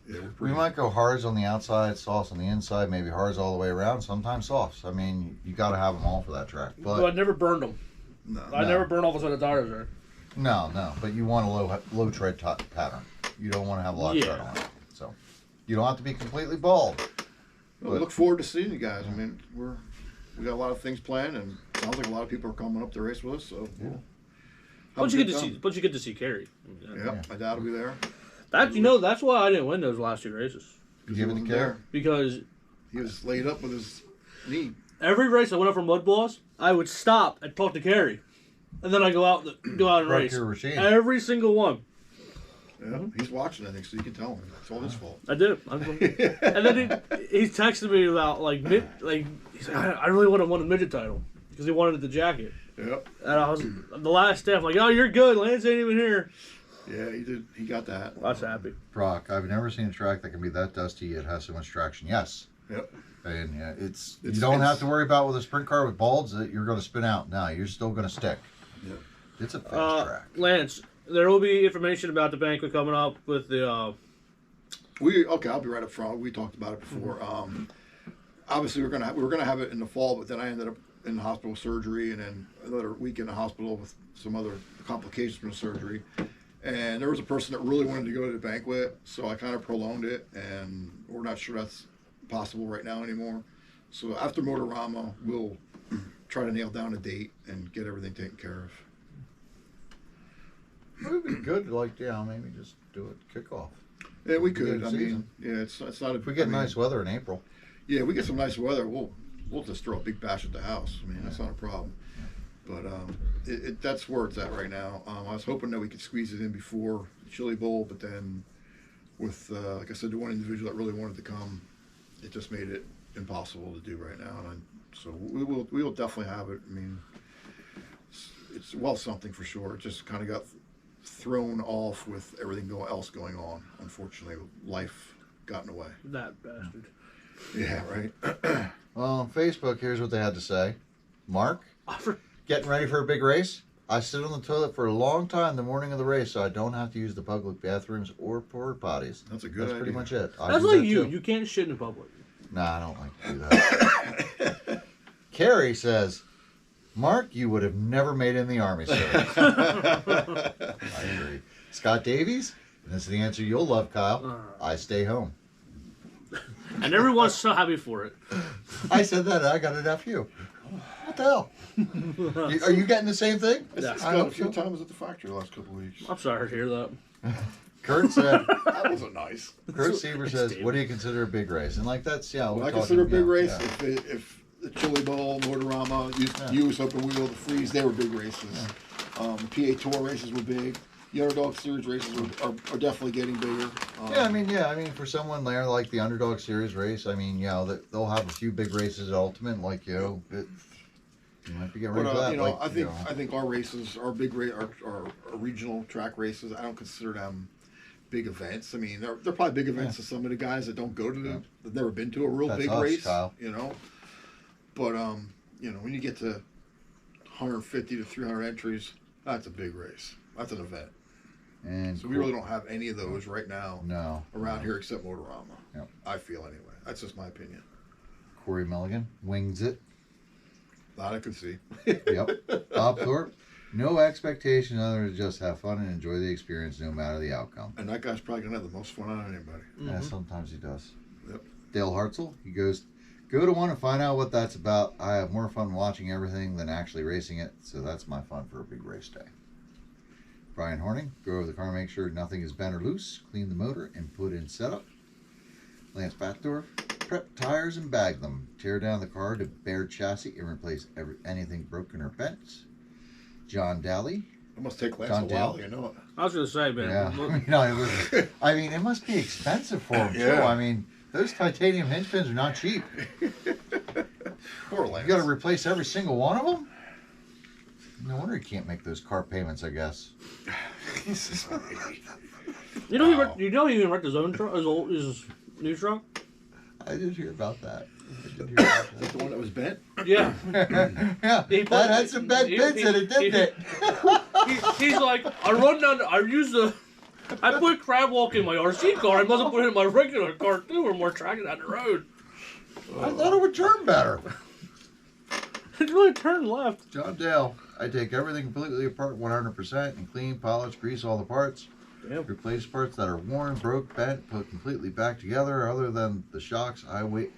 Yeah, we might go hards on the outside, softs on the inside, maybe hards all the way around, sometimes softs. I mean, you got to have them all for that track. But I never burned them. I never burned off a set of tires there. No, but you want a low tread pattern. You don't want to have a lot of tread on it. So you don't have to be completely bald. Well, look forward to seeing you guys. I mean, we got a lot of things planned, and it sounds like a lot of people are coming up to race with us. So But you get to see Kerry. Yeah, my dad will be there. That's why I didn't win those last 2 races. Give it to Kerry. Because he was laid up with his knee. Every race I went up for mud balls, I would stop and talk to Kerry, and then I go out and race. Every single one. Yeah, he's watching, I think, so you can tell him. It's all his fault. I do. And then he's texted me about he's like, I really want to win a midget title because he wanted the jacket. Yep. And I was the last step like, oh, you're good. Lance ain't even here. Yeah, he did. He got that. I was happy. Brock, I've never seen a track that can be that dusty. It has so much traction. Yes. Yep. And you don't have to worry about with a sprint car with balls that you're going to spin out. No, you're still going to stick. Yep. It's a fast track. Lance, there will be information about the banquet coming up with the. I'll be right up front. We talked about it before. Obviously, we were gonna have it in the fall, but then I ended up in the hospital with surgery, and then another week in the hospital with some other complications from the surgery. And there was a person that really wanted to go to the banquet, so I kind of prolonged it, and we're not sure that's possible right now anymore. So after Motorama, we'll try to nail down a date and get everything taken care of. It would be good, maybe just do it kickoff. Yeah, we could. I mean, it's not. If we get nice weather in April. Yeah, we get some nice weather. We'll just throw a big bash at the house. I mean, that's not a problem. But that's where it's at right now. I was hoping that we could squeeze it in before the Chili Bowl, but then with, like I said, the one individual that really wanted to come, it just made it impossible to do right now. So we will definitely have it. I mean, it's something for sure. It just kind of got thrown off with everything else going on. Unfortunately, life got in the way. That bastard. Yeah, right. Well, on Facebook, here's what they had to say. Mark, getting ready for a big race? I sit on the toilet for a long time the morning of the race, so I don't have to use the public bathrooms or porta potties. That's a good idea. That's pretty much it. That's like you. You can't shit in public. Nah, I don't like to do that. Carrie says, Mark, you would have never made it in the Army, sir. I agree. Scott Davies, and this is the answer you'll love, Kyle. I stay home. And everyone's so happy for it. I said that, and I got an FU. What the hell? Are you getting the same thing? It's got a few times at the factory the last couple of weeks. I'm sorry to hear that. Kurt said, that wasn't nice. Kurt Seaver says, what do you consider a big race? And that's, I consider a big race if the Chili Bowl, Motorama, US Open Wheel, the Freeze, they were big races. Yeah. The PA Tour races were big. The Underdog Series races are definitely getting bigger. I mean, for someone there like the Underdog Series race, I mean, they'll have a few big races at Ultimate, you might be getting ready for that. I think our races, our regional track races, I don't consider them big events. I mean, they're probably big events to some of the guys that don't go to they've never been to a real big race, Kyle. But when you get to 150 to 300 entries, that's a big race. That's an event. And So we really don't have any of those right now no around here except Motorama. Yep. I feel anyway. That's just my opinion. Corey Milligan wings it. That I can see. Yep. Bob Thorpe. No expectation other than to just have fun and enjoy the experience no matter the outcome. And that guy's probably gonna have the most fun out of anybody. Yeah, sometimes he does. Yep. Dale Hartzell, he goes, go to one and find out what that's about. I have more fun watching everything than actually racing it, so that's my fun for a big race day. Brian Horning, go over the car, make sure nothing is bent or loose, clean the motor, and put in setup. Lance Batdorf, prep tires and bag them. Tear down the car to bare chassis and replace anything broken or bent. John Daly. It must take Lance John a while, Dale. you know it. I was gonna say, man. Yeah, look, I mean, it must be expensive for him, too. Yeah. I mean, those titanium hinge pins are not cheap. Poor Lance. You got to replace every single one of them? No wonder he can't make those car payments, I guess. you know, Wow. he even wrecked his own truck, his new truck. I did hear about that. I did hear about Is that the one that was bent? Yeah. that. Yeah, He put- that had some bad he- bits in it, didn't he- it? He's like, I put crab walk in my RC car. I must have put it in my regular car too, or more tracking down the road. I thought it would turn better. It really turned left. John Dale, I take everything completely apart 100% and clean, polish, grease all the parts. Yeah. Replace parts that are worn, broke, bent, put completely back together. Other than the shocks, I like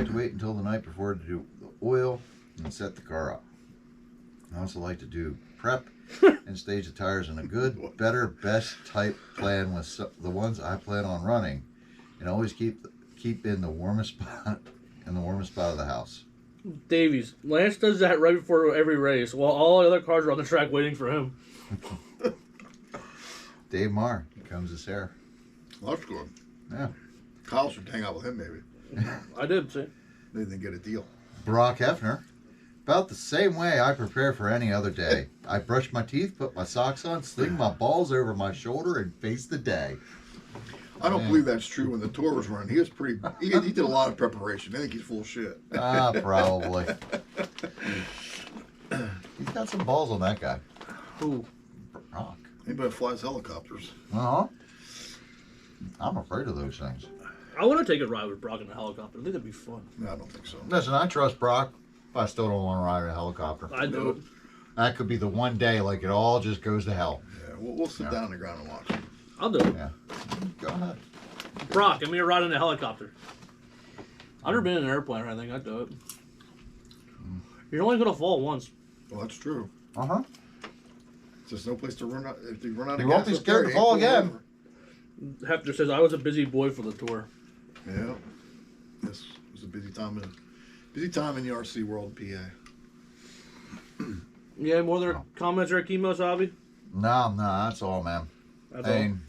to wait until the night before to do the oil and set the car up. I also like to do prep and stage the tires in a good, better, best type plan with the ones I plan on running, and always keep in the warmest spot of the house. Davies. Lance does that right before every race, while all the other cars are on the track waiting for him. Dave Marr, he comes his hair. Well, that's good. Yeah. Kyle should hang out with him, maybe. I did see. Maybe they get a deal. Brock Hefner. About the same way I prepare for any other day. I brush my teeth, put my socks on, sling my balls over my shoulder, and face the day. I don't believe that's true. When the tour was running, he was pretty. He did a lot of preparation. I think he's full of shit. Probably. He's got some balls on that guy. Ooh. Brock. Anybody that flies helicopters? Uh-huh. I'm afraid of those things. I want to take a ride with Brock in a helicopter. I think that'd be fun. No, I don't think so. Listen, I trust Brock, but I still don't want to ride in a helicopter. I do it. That could be the one day, like, it all just goes to hell. Yeah, we'll sit down on the ground and watch it. I'll do it. Yeah. Go ahead. Brock, give me a ride in a helicopter. I've never been in an airplane or anything. I'd do it. You're only going to fall once. Well, that's true. Uh-huh. There's no place to run out. If you run out of You gas won't be up scared there, to you fall ain't going again. over. Hefner says, I was a busy boy for the tour. Yeah. This was a busy time in the RC world, PA. Yeah, more other comments or chemos, Hobby? No, that's all, man. That's I mean,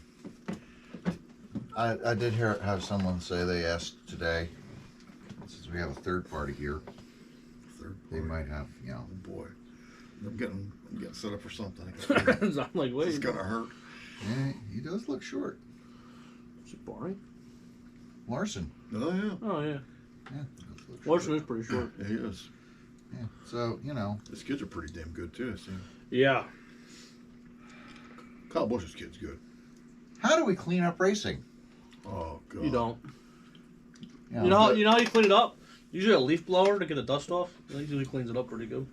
I did have someone say they asked today, since we have a third party here, they might have, Oh boy, I'm getting set up for something. all. I'm like, wait. It's gonna hurt. yeah, he does look short. Is it boring? Larson. Oh yeah, Oh, yeah. Yeah, he does look Larson short. is pretty short. yeah, he is. Yeah. So, His kids are pretty damn good too. I see. Yeah. Kyle Busch's kid's good. how do we clean up racing? Oh god. You don't. You You know how you clean it up? Usually a leaf blower to get the dust off. That usually cleans it up pretty good.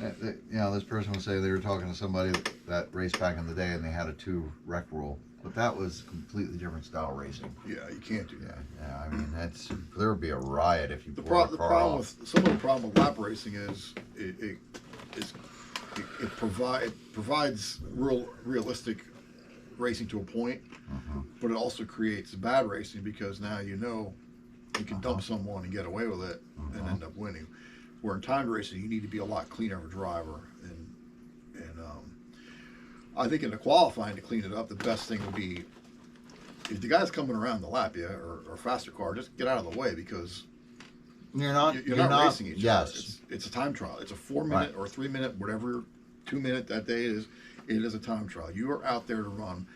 This person would say they were talking to somebody that raced back in the day and they had a 2 rec rule, but that was completely different style racing. Yeah, you can't do that. Yeah. I mean, there would be a riot if you The pulled a car problem off. with some of the problem with lap racing is it provides realistic racing to a point, but it also creates bad racing because now you can dump someone and get away with it and end up winning. Where in timed racing you need to be a lot cleaner of a driver, and I think in the qualifying to clean it up, the best thing would be if the guy's coming around the lap, or faster car, just get out of the way because You're not racing each other. Yes. It's a time trial. It's a 4-minute or 3-minute, whatever 2-minute that day is. It is a time trial. You are out there to run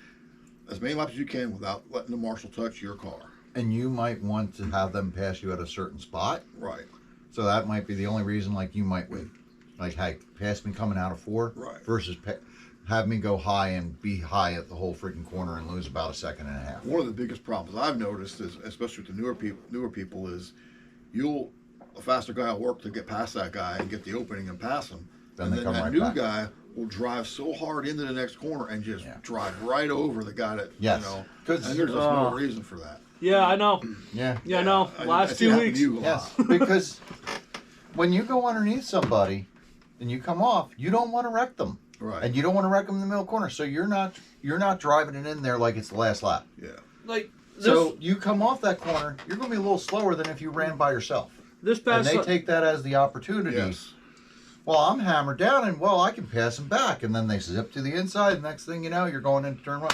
as many laps as you can without letting the marshal touch your car. And you might want to have them pass you at a certain spot. Right. So that might be the only reason, like, you might wait. Like, hey, pass me coming out of 4 Right. versus have me go high and be high at the whole freaking corner and lose about a second and a half. One of the biggest problems I've noticed is, especially with the newer people, is a faster guy will work to get past that guy and get the opening and pass him. Then And they then come that right new back. guy will drive so hard into the next corner and just drive right over the guy that, Yes. you know, 'Cause- and there's just no reason for that. Yeah, I know. Yeah. Yeah, I know. I Last see it 2 happen to weeks. you a lot. Yes, because when you go underneath somebody and you come off, you don't want to wreck them. Right. And you don't want to wreck them in the middle corner. So you're not driving it in there like it's the last lap. Yeah. Like this, So you come off that corner, you're going to be a little slower than if you ran by yourself. this And past they take that as the opportunity. Yes. Well, I'm hammered down, and I can pass them back, and then they zip to the inside. Next thing you know, you're going into turn one.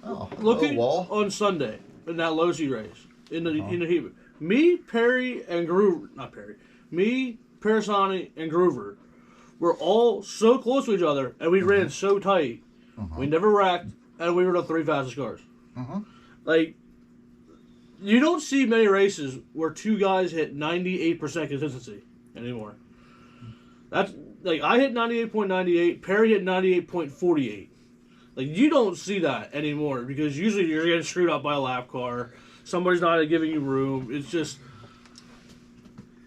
Oh, look hello, at wall. on Sunday in that low C race in the heat. Me, Perry, and Groover. Not Perry. Me, Parasani, and Groover were all so close to each other, and we ran so tight. We never wrecked, and we were the 3 fastest cars. Like, you don't see many races where 2 guys hit 98% consistency anymore. That's like I hit 98.98, Perry hit 98.48. Like, you don't see that anymore because usually you're getting screwed up by a lap car. Somebody's not giving you room. It's just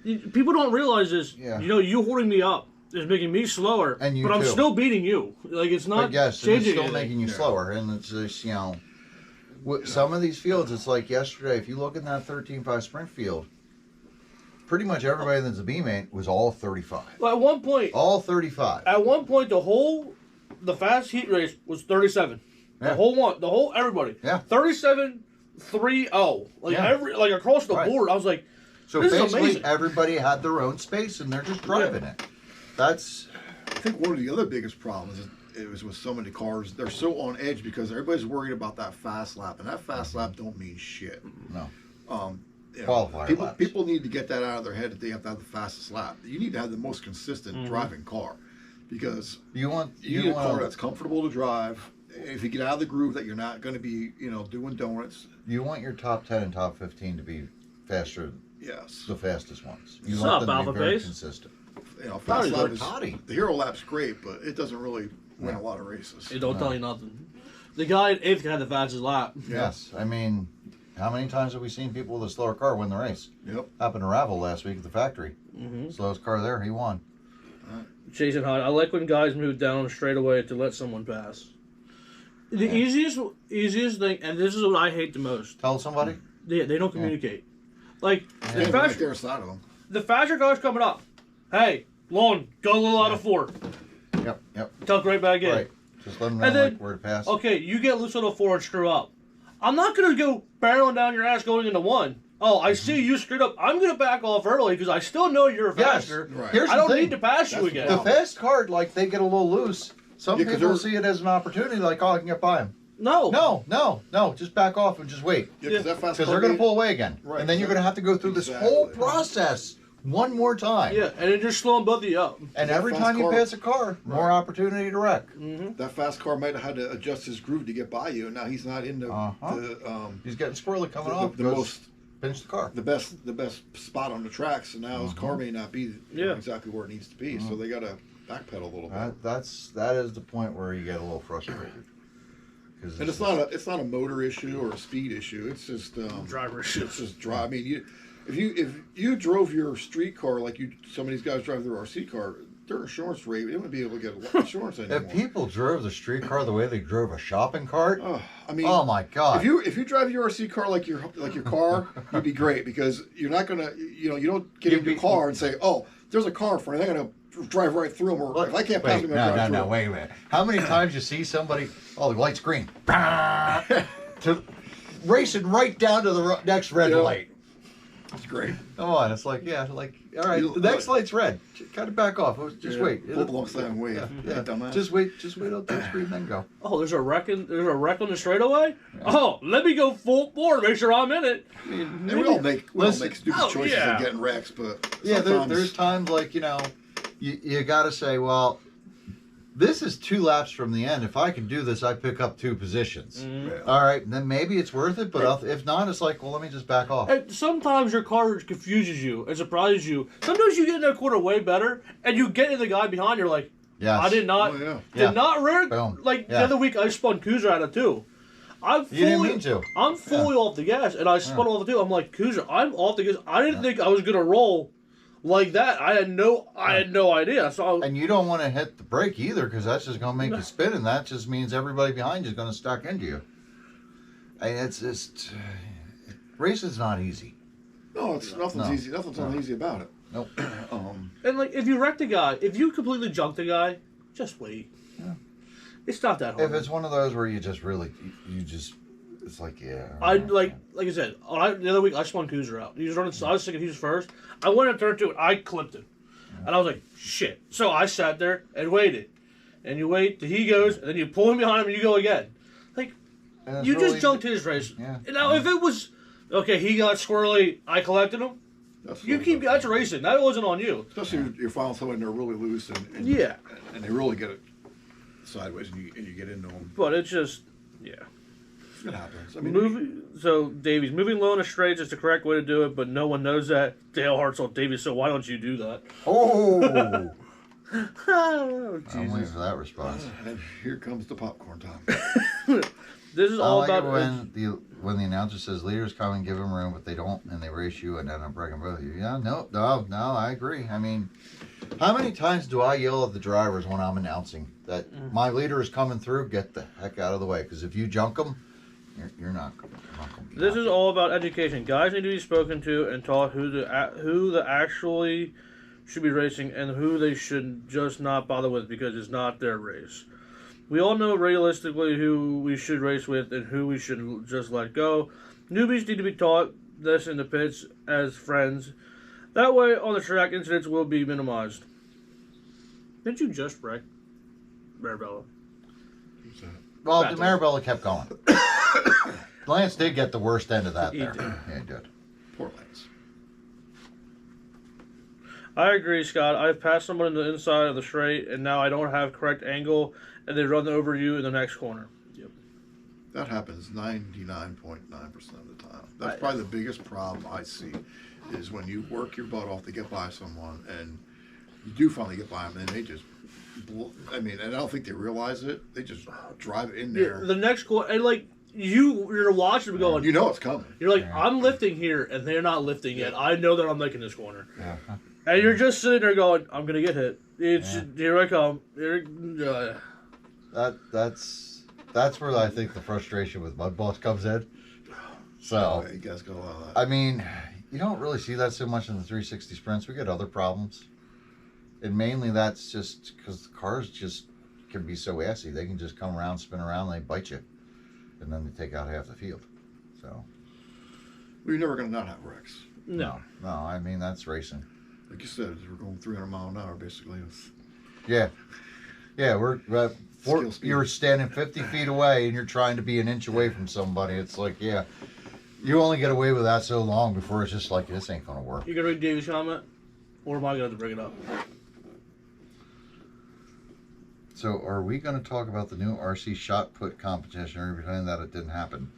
people don't realize this. Yeah. You know, you holding me up is making me slower, And you but I'm too. still beating you. Like, it's not But yes, and it's changing still anything. making you slower, and it's just some of these fields. It's like yesterday. If you look in that 13.5 sprint field, pretty much everybody that's a B-mate was all 35. Well, at one point, All 35. the fast heat race was 37. Yeah. The whole everybody. Yeah. 37-3-0. Like Yeah. like across the Right. board. I was like, So this is basically, amazing. everybody had their own space, and they're just driving it. That's I think one of the other biggest problems is it was with so many cars. They're so on edge because everybody's worried about that fast lap, and that fast lap don't mean shit. no. You know, Qualifier laps. people need to get that out of their head that they have to have the fastest lap. You need to have the most consistent Mm-hmm. driving car because You want you need a car that's comfortable to drive. If you get out of the groove, that you're not going to be, doing donuts. you want your top 10 and top 15 to be faster, Yes, the fastest ones. You What's want up, them to Alpha be very Pace? consistent. fast Toddy's lap like is Toddy. the hero lap's great, but it doesn't really win a lot of races. it don't tell you nothing. The guy in 8th had the fastest lap. Yes, I mean, how many times have we seen people with a slower car win the race? Yep. Happened to Ravel last week at the factory. Slowest car there, he won. Chasing hot. I like when guys move down straight away to let someone pass. The easiest thing, and this is what I hate the most. Tell somebody. They don't communicate. Like Yeah, the right faster, there side of them. the faster cars coming up. Hey, Lon, go a little out of 4. Yep. Tuck right back in. Right. Just let them know And then- like where to pass. Okay, you get loose on a 4 and screw up. I'm not gonna go barreling down your ass going into 1. Oh, I see you screwed up. I'm gonna back off early because I still know you're Yes. faster. Right. Here's I the don't thing. need to pass you That's the again. The problem. fast car, like they get a little loose. Some Yeah, 'cause people they're- see it as an opportunity, like, oh, I can get by him. No. No. Just back off and just wait. Yeah, because that fast Because car they're going to made- pull away again. Right, And then you're going to have to go through this whole process one more time. Yeah, and it just slowing both of you up. And That every fast time you car- pass a car, more Right. opportunity to wreck. That fast car might have had to adjust his groove to get by you, and now he's not in the He's getting squirrely coming the, off. the goes, most pinch the car. the best spot on the track. So now his car may not be Yeah. exactly where it needs to be. So they got to backpedal a little bit. That is the point where you get a little frustrated. And it's not a motor issue or a speed issue. It's just Driver issue. It's just drive. I mean, if you drove your street car like some of these guys drive their RC car, their insurance rate, they wouldn't be able to get insurance anymore. If people drove the street car the way they drove a shopping cart, I mean, oh my God! if you drive your RC car like your car, you'd be great because you're not gonna you don't get in your car and say, oh, there's a car in front of me, I'm gonna drive right through them, or if I can't pass Wait, them, I'm gonna drive through no, them. wait a minute. How many times you see somebody, oh, the light's green, to racing right down to the next red Yeah. light. It's great. Come on, it's like, all right, You- the next light's red. Kind of back off. Just wait. Pull up alongside and wave. Yeah. Dumbass. Just wait till it turns green, then go. Oh, there's a wreck on the straightaway? Oh, let me go full bore to make sure I'm in it. And we all make stupid Oh, choices yeah. of getting wrecks, but Yeah, sometimes there's times like, you got to say, well, this is 2 laps from the end. If I can do this, I pick up 2 positions. Yeah. All right, then maybe it's worth it. But if not, it's like, well, let me just back off. And sometimes your car confuses you and surprises you. Sometimes you get in a quarter way better, and you get in the guy behind, you're like, Yes. I did not. Oh, yeah. Yeah. Did not rear. Boom. Like Yeah. the other week, I spun Kuzer out of two. I'm fully, You didn't mean to. I'm fully off the gas, and I spun off the two. I'm like, Kuzer, I'm off the gas. I didn't think I was gonna roll like that. I had no idea. So And you don't want to hit the brake either, because that's just going to make you spin, and that just means everybody behind you is going to stack into you. And it's just racing's not easy. No, nothing's No. easy. Nothing's uneasy about it. Nope. and like if you wreck the guy, if you completely junk the guy, just wait. Yeah. It's not that hard. If it's one of those where you just really, you just, it's like, yeah. I like I said, the other week I spun Kuzer out. He was running. I was thinking he was first. I went and turned to it. I clipped him, and I was like, shit. So I sat there and waited, and you wait till he goes, and then you pull him behind him, and you go again. Like And it's you really- just junked his race. Yeah. Now if it was okay, he got squirrely. I collected him. You keep that's racing. That wasn't on you. Especially if you're following someone and they're really loose and Yeah. and they really get it sideways and you get into them. But it's just yeah. It happens. I mean, So Davies moving low in the straights is the correct way to do it, but no one knows that. Dale Hart's on Davies, so why don't you do that? Oh! Oh, I'm waiting Jesus. for that response. and here comes the popcorn time. This is I all like about it when the announcer says leaders come and give them room, but they don't, and they race you and end up breaking both of you. Yeah, no, I agree. I mean, how many times do I yell at the drivers when I'm announcing that my leader is coming through? Get the heck out of the way, because if you junk them, you're not going to be This is happy. all about education. Guys need to be spoken to and taught who the actually should be racing and who they should just not bother with because it's not their race. We all know realistically who we should race with and who we should just let go. Newbies need to be taught this in the pits as friends. That way, on the track, incidents will be minimized. Didn't you just wreck Marabella? Well, Back the Marabella kept going. Lance did get the worst end of that He there. did. Yeah, he did. Poor Lance. I agree, Scott. I've passed someone in the inside of the straight, and now I don't have correct angle, and they run over you in the next corner. Yep. That happens 99.9% of the time. That's probably the biggest problem I see is when you work your butt off to get by someone and you do finally get by them and they just, and I don't think they realize it. They just drive it in there. The next corner, and like you're watching them going. You know it's coming. You're like, I'm lifting here, and they're not lifting yet. I know that I'm making this corner, Yeah. and you're just sitting there going, I'm gonna get hit. It's Yeah. here I come. Here, That's where I think the frustration with Mud Boss comes in. So, You guys got a lot of that. I mean, you don't really see that so much in the 360 sprints. We get other problems. And mainly that's just because the cars just can be so assy. They can just come around, spin around, and they bite you. And then they take out half the field. So, Well, you're never going to not have wrecks. no. no, I mean, that's racing. Like you said, we're going 300 mile an hour basically. Yeah. Yeah, Skill speed. you're standing 50 feet away and you're trying to be an inch away from somebody. It's like, yeah, you only get away with that so long before it's just like, this ain't going to work. You gonna read Davies' comment, or am I gonna have to bring it up? So, are we going to talk about the new RC shot put competition or pretend that it didn't happen?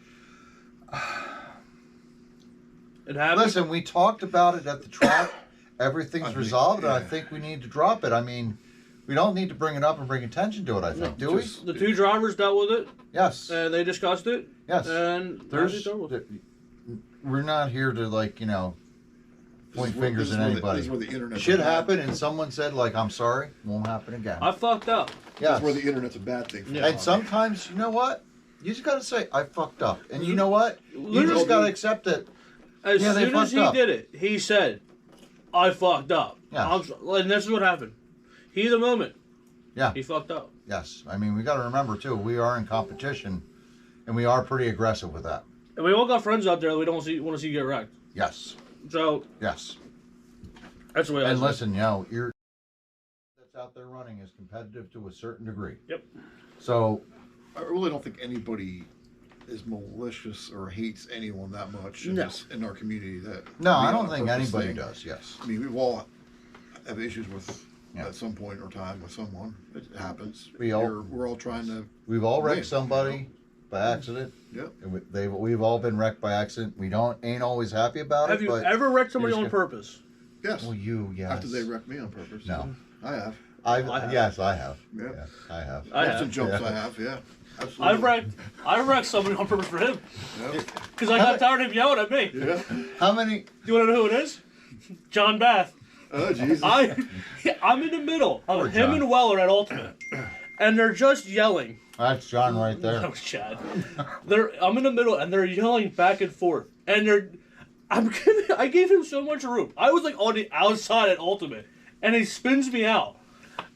It happened. Listen, we talked about it at the track. Everything's I think, resolved, and I yeah. think we need to drop it. I mean, we don't need to bring it up and bring attention to it, I think, do just- The two drivers dealt with it, we? Yes. and they discussed it, Yes. and There's, dealt with it. we're not here to, like, point fingers at This anybody. is where the internet. Shit happened, and someone said, like, I'm sorry, won't happen again. I fucked up. Yes. That's where the internet's a bad thing. For Yeah. And sometimes, you know what? You just got to say, I fucked up. And you know what? You Literally- just got to accept it. As Yeah, they soon as fucked he up. did it, he said, "I fucked up." Yeah. And this is what happened. He's a moment. Yeah. He fucked up. Yes. I mean, we got to remember, too, we are in competition, and we are pretty aggressive with that. And we all got friends out there that we don't want to see get wrecked. Yes. So Yes. that's the way I And see it. listen, you're that's out there running is competitive to a certain degree. Yep. So, I really don't think anybody is malicious or hates anyone that much in, No. in our community. That no, I we don't on think purpose anybody think- does. Yes. I mean, we've all have issues with Yeah. at some point or time with someone. It happens. We're all trying to. We've all wrecked Win, somebody by accident. Yep. And we've all been wrecked by accident. We ain't always happy about Have it. you but ever wrecked somebody just on get- purpose? Yes. Well, yes. After they wrecked me on purpose. No. I have. I have. Yes, I have. Yeah. Yes, I have. I Lots have. of jumps Yeah. I have, yeah. Absolutely. I wrecked somebody on purpose for him Yep. because I got tired of him yelling at me. Yeah. How many? Do you want to know who it is? John Bath. Oh, Jesus. I'm in the middle Poor of him John. and Weller at Ultimate, and they're just yelling. That's John right That there. was Chad. I'm in the middle, and they're yelling back and forth, and I gave him so much room. I was like on the outside at Ultimate, and he spins me out.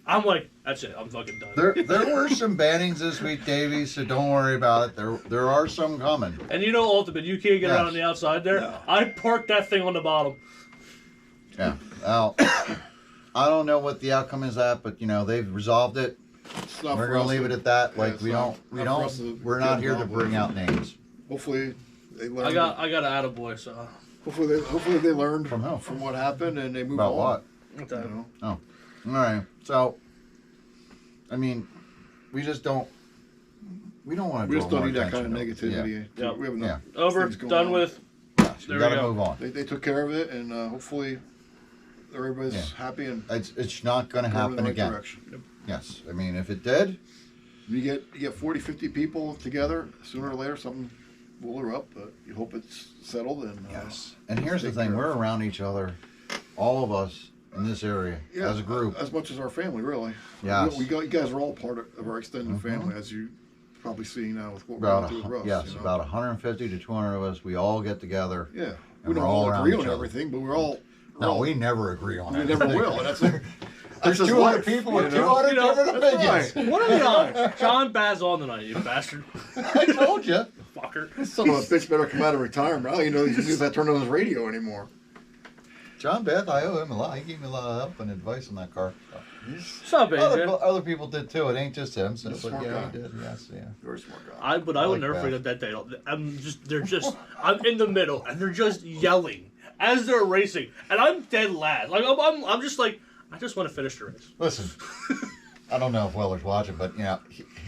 I'm like, that's it. I'm fucking done. There were some bannings this week, Davey, so don't worry about it. There are some coming. And you know Ultimate, you can't get Yes. out on the outside there. No. I parked that thing on the bottom. Yeah. Well, I don't know what the outcome is at, but they've resolved it. It's not We're for gonna us leave to- it at that. yeah, Like it's we not- don't not for us to we're get not here to involved bring with. out names. Hopefully they learned. I got an attaboy, so. Hopefully they learned From who? from what happened and they move About on. what? You know? All right. So, I mean, we just don't. We don't want to. We just don't need that kind of negativity. Yeah. We have enough. Over, things going done on. with. Yes, we There we got to go. move on. They took care of it, and hopefully everybody's Yeah. happy and It's not going to going in happen the right again. direction. Yes. I mean, if it did, You get 40, 50 people together, sooner or later something will erupt, but you hope it's settled and And here's the take thing: care we're of. around each other, all of us in this area yeah, as a group. as much as our family, really. Yes. You guys are all part of our extended Mhm. family, as you probably see now with what we're About going through with Russ. yes, you know? about 150 to 200 of us. We all get together. Yeah, And we don't we're all all around agree each on other. everything, but we're all. No, we never agree on we it. never will. And that's There's that's just 200 life, people you with know? 200 You know, different that's opinions. right. What are the odds? John Baz on tonight, you bastard. I told you. Fucker. Son of a bitch better come out of retirement. I don't even know he's not turning on his radio anymore. John Beth, I owe him a lot. He gave me a lot of help and advice on that car. Stop it, Other, man. other people did too. It ain't just him. So, He's a but smart yeah, guy. he did. Yes, yeah. Very smart guy. But I I will like never Beth. forget that day. I'm in the middle, and they're just yelling as they're racing, and I'm dead last. Like I'm just like, I just want to finish the race. Listen, I don't know if Weller's watching, but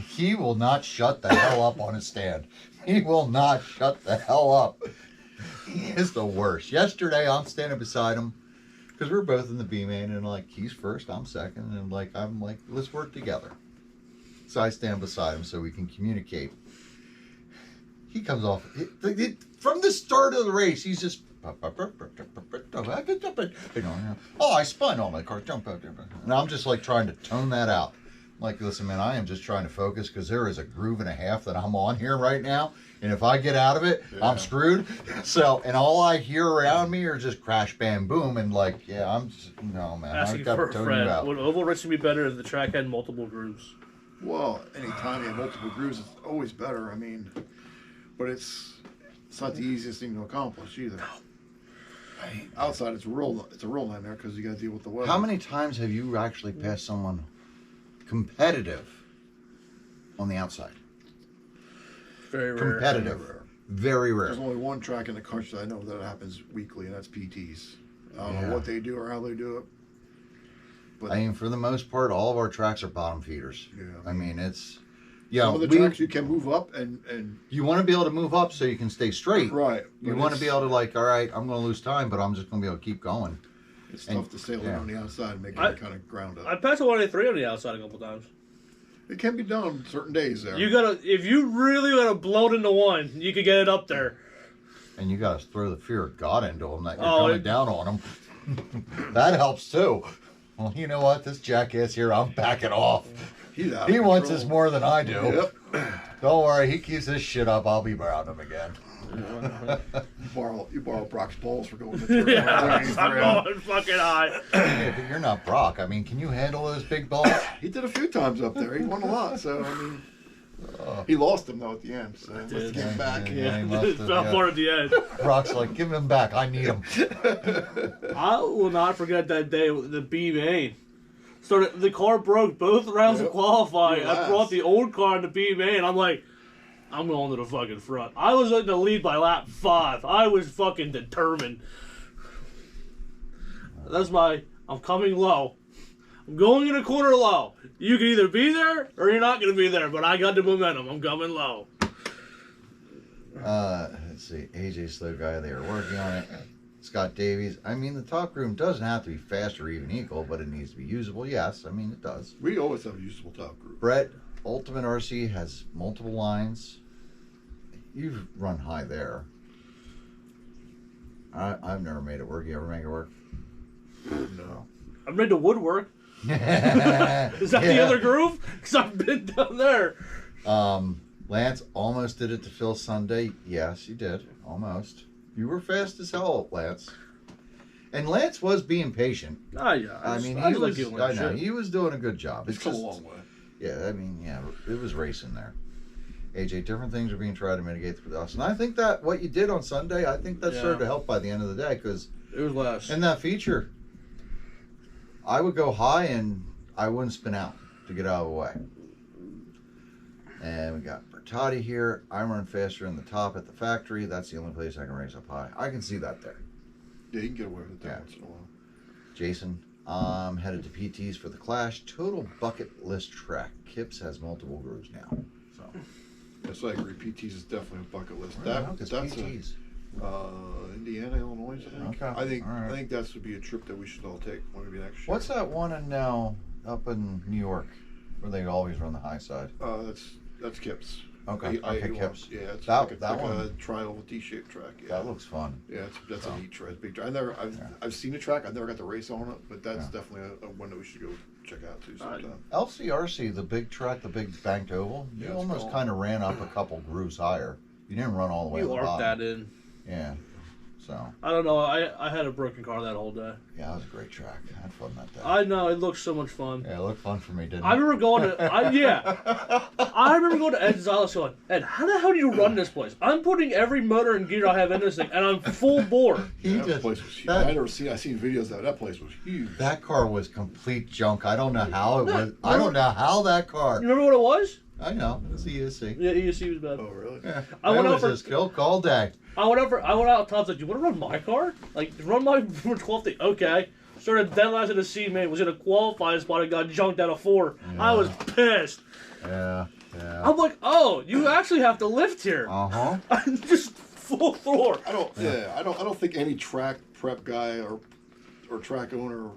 he will not shut the hell up on his stand. He will not shut the hell up. He is the worst. Yesterday, I'm standing beside him because we're both in the B main, and like he's first, I'm second, and I'm like, let's work together. So I stand beside him so we can communicate. He comes off from the start of the race. He's just. Oh, I spun on my car. Jump out there. And I'm just like trying to tone that out. Like, listen, man, I am just trying to focus because there is a groove and a half that I'm on here right now. And if I get out of it, Yeah. I'm screwed. So, and all I hear around me are just crash, bam, boom. And like, yeah, I'm just, no, man. Asking I've got for to a tone you friend. out. Would oval racing be better if the track had multiple grooves? Well, anytime you have multiple grooves, it's always better. I mean, but it's not the easiest thing to accomplish either. Outside, it's a real nightmare because you got to deal with the weather. How many times have you actually passed someone competitive on the outside? Very rare. Competitive. Rare. Very rare. There's only one track in the country that I know that happens weekly, and that's PTs. I don't Yeah. know what they do or how they do it. But I mean, for the most part, all of our tracks are bottom feeders. Yeah. I mean, it's some of the tracks you can move up and you want to be able to move up so you can stay straight. right. You but want to it's- be able to like, all right, I'm going to lose time, but I'm just going to be able to keep going. It's and- tough to sail yeah. on the outside and make I- it kind of ground up. I passed a 183 on the outside a couple times. It can be done certain days there. If you really gotta blow it into one, you could get it up there. And you got to throw the fear of God into them that you're Oh, coming down on them. That helps too. Well, you know what? This jackass here, I'm backing off. He's out He of wants control. this more than I do. Yep. Don't worry, he keeps this shit up. I'll be around him again. You borrow Brock's balls for going to the Yeah, tournament. I'm going fucking high. Yeah, but you're not Brock. I mean, can you handle those big balls? He did a few times up there. He won a lot. So I mean, he lost them though at the end. So let's did. get him back. Yeah, Yeah, he must it have, fell yeah. apart at the end. Brock's like, give him back. I need him. I will not forget that day with the B main. Started the car broke both rounds of Yep. qualifying. I Yes. brought the old car in the B main. I'm like, I'm going to the fucking front. I was in the lead by lap 5. I was fucking determined. I'm coming low. I'm going in a corner low. You can either be there or you're not going to be there, but I got the momentum. I'm coming low. Let's see. AJ Slow Guy, they were working on it. Scott Davies. I mean, the top groom doesn't have to be fast or even equal, but it needs to be usable. Yes, I mean, it does. We always have a usable top group. Brett, Ultimate RC has multiple lines. You've run high there. I've never made it work. You ever make it work? No. I've made the woodwork. Is that the other groove? Because I've been down there. Lance almost did it to Phil Sunday. Yes, you did. Almost. You were fast as hell, Lance. And Lance was being patient. Oh, yeah. I mean, I he like was. dealing with I know shit. he was doing a good job. It's come a long way. Yeah, I mean, yeah, it was racing there. AJ, different things are being tried to mitigate the dust, and I think that what you did on Sunday, I think that started to help by the end of the day because It was less. in that feature, I would go high and I wouldn't spin out to get out of the way. And we got Bertotti here. I run faster in the top at the factory. That's the only place I can race up high. I can see that there. Yeah, you can get away with that Yeah. once in a while. Jason, headed to PT's for the Clash. Total bucket list track. Kips has multiple grooves now. So Yes, I agree. PT's is definitely a bucket list. where the hell That's gets PT's? Indiana, Illinois. I think. Okay, I think all right. I think that would be a trip that we should all take. Maybe next year. What's that one in now up in New York where they always run the high side? That's Kips. Okay, okay, Kips. Yeah, it's That- like that a one- tri-oval T-shaped track. Yeah. That looks fun. Yeah, that's So. a neat track. Big track. Yeah. I've seen the track. I've never got to race on it, but that's Yeah. definitely a one that we should go check out too sometime. LCRC, the big track, the big banked oval, you Yeah, it's almost cool. kind of ran up a couple grooves higher. You didn't run all the way You to the arced bottom. that in. Yeah. So, I don't know. I had a broken car that whole day. yeah, that was a great track. I had fun that day. I know. It looked so much fun. Yeah, it looked fun for me, didn't I it? remember going to, I remember going to Ed Gonzalez going, Ed, how the hell do you run this place? I'm putting every motor and gear I have in this thing, and I'm full bore. He That just, place was huge. that- I seen videos of that. That place was huge. that car was complete junk. I don't know how it No, was. I don't know how that car. You remember what it was? I know. It's a ESC. Yeah, ESC was bad. Oh, really? Yeah. I went it out was for- just kill all day. I went out. Tom's like, "You want to run my car? Like, run my 12 thing." Okay. Started dead last in the C main. Was in a qualifying spot and got junked out of 4. I was pissed. Yeah. Yeah. I'm like, "Oh, you actually have to lift here." Uh-huh. I'm just full floor. I don't think any track prep guy or track owner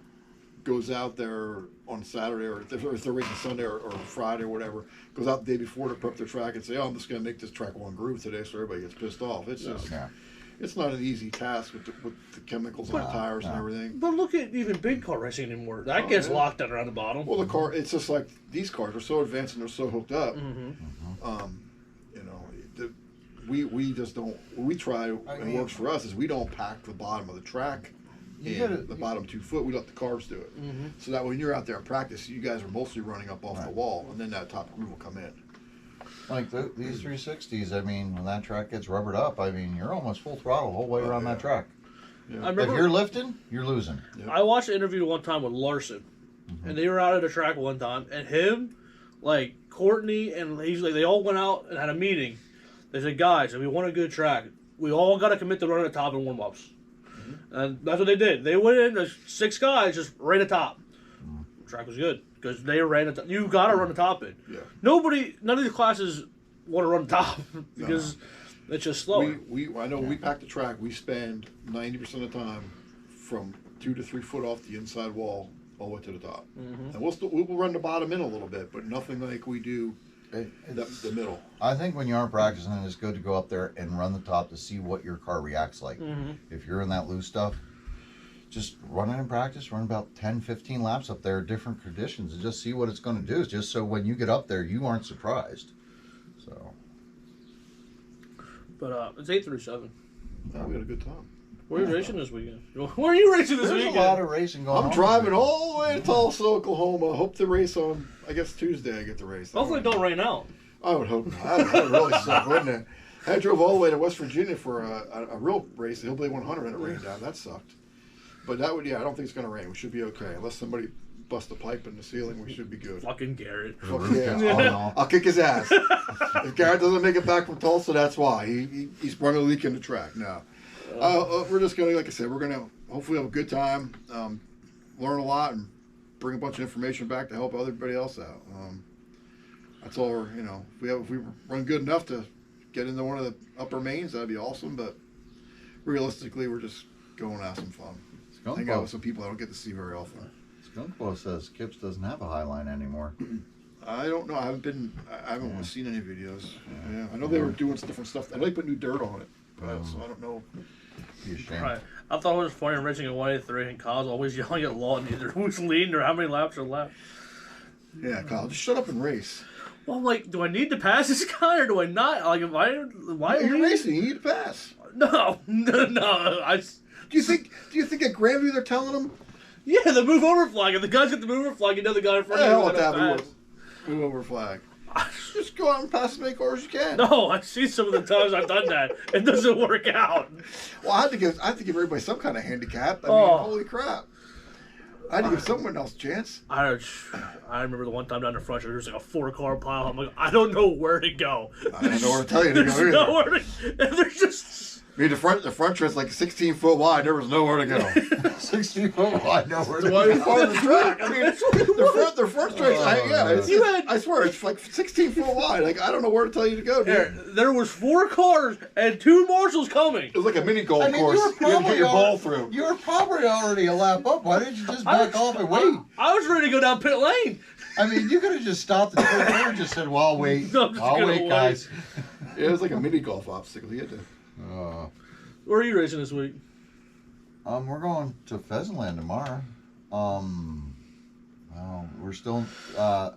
goes out there on Saturday or if they're racing Sunday or Friday or whatever, goes out the day before to prep their track and say, "Oh, I'm just going to make this track one groove today," so everybody gets pissed off. It's just, Yeah. it's not an easy task with the chemicals on the tires and everything. But look at even big car racing anymore. That gets yeah. locked out around the bottom. Well, the car, it's just like these cars are so advanced and they're so hooked up. Mm-hmm. You know, we just don't. What we try and mean- works for us is we don't pack the bottom of the track. You In gotta- the bottom 2 foot, we let the cars do it. Mm-hmm. So that when you're out there in practice, you guys are mostly running up off the Right. wall, and then that top groove will come in. Like these 360s, I mean, when that track gets rubbered up, I mean, you're almost full throttle the whole way around that track. Yeah. I If remember you're lifting, you're losing. I watched an interview one time with Larson, and they were out at the track one time, and him, like Courtney, and he's like, they all went out and had a meeting. They said, "Guys, if we want a good track, we all got to commit to running the top in warm-ups." And that's what they did. They went in, there's 6 guys just ran the top. The track was good because they ran the top. You got to run the top in. Yeah. None of these classes want to run the top because it's just slower. I know we pack the track. We spend 90% of the time from 2 to 3 foot off the inside wall all the way to the top, and we'll run the bottom in a little bit, but nothing like we do the middle. I think when you aren't practicing, it's good to go up there and run the top to see what your car reacts like. If you're in that loose stuff, just run it in practice, run about 10, 15 laps up there, different conditions, and just see what it's going to do. Just so when you get up there, you aren't surprised. So, But it's 8 through 7. Yeah, we had a good time. Where are you racing this weekend? Where are you racing this there's weekend? a lot of racing going on. I'm driving all the way to Tulsa, Oklahoma. Hope to race on, I guess Tuesday I get to race. Hopefully it don't rain out. I would hope not. That would really suck, wouldn't it? I drove all the way to West Virginia for a real race, the Hillbilly 100, and it rained down. That sucked. But that would, I don't think it's going to rain. We should be okay. Unless somebody busts a pipe in the ceiling, we should be good. Fucking Garrett. Fuck roof yeah. gets blown off. I'll kick his ass. If Garrett doesn't make it back from Tulsa, that's why. He's sprung a leak in the track. No. We're just going to, like I said, we're going to hopefully have a good time, learn a lot, and bring a bunch of information back to help everybody else out. That's all we're, if we run good enough to get into one of the upper mains, that'd be awesome. But realistically, we're just go and have some fun. Skunk Hang out with Boss, some people I don't get to see very often. Skunk Boss says Kips doesn't have a high line anymore. I don't know. I haven't Yeah. seen any videos. Yeah, I know they were doing some different stuff. I know they put new dirt on it, but so I don't know. Be ashamed. Right. I thought it was funny racing at 183 and Kyle's always yelling at Lawton either who's leading or how many laps are left. Yeah, Kyle, just shut up and race. Well, I'm like, do I need to pass this guy or do I not? Like, why You're are we racing. You need to pass. No. Do you think at Grandview they're telling them? Yeah, the move over flag. If the guy's got the move over flag, you know the guy in front The of hell you with is that gonna pass. move over flag. Just go out and pass as many cars as you can. No, I see some of the times I've done that. It doesn't work out. Well, I have to give everybody some kind of handicap. I mean, Oh. holy crap! I had to give someone else a chance. I remember the one time down the front, there was like a 4-car pile. I'm like, I don't know where to go. I don't know where to tell you to go There's either. nowhere to. And there's just. I mean, the front tread's like 16 foot wide. There was nowhere to go. 60 foot wide, nowhere The to wide go. part of the track. I mean, the front stretch. I swear it's like 16 foot wide. Like I don't know where to tell you to go, dude. There was 4 cars and 2 marshals coming. It was like a mini golf I mean, course. you were You had to probably get your ball al- through. You were probably already a lap up. Why didn't you just back off and wait? I was ready to go down pit lane. I mean, you could have just stopped at the corner and just said, "Well, I'll wait. No, I'm just I'll gonna wait, wait." guys." Yeah, it was like a mini golf obstacle. You had to. Where are you racing this week? We're going to Pheasantland tomorrow. Well, we're still Park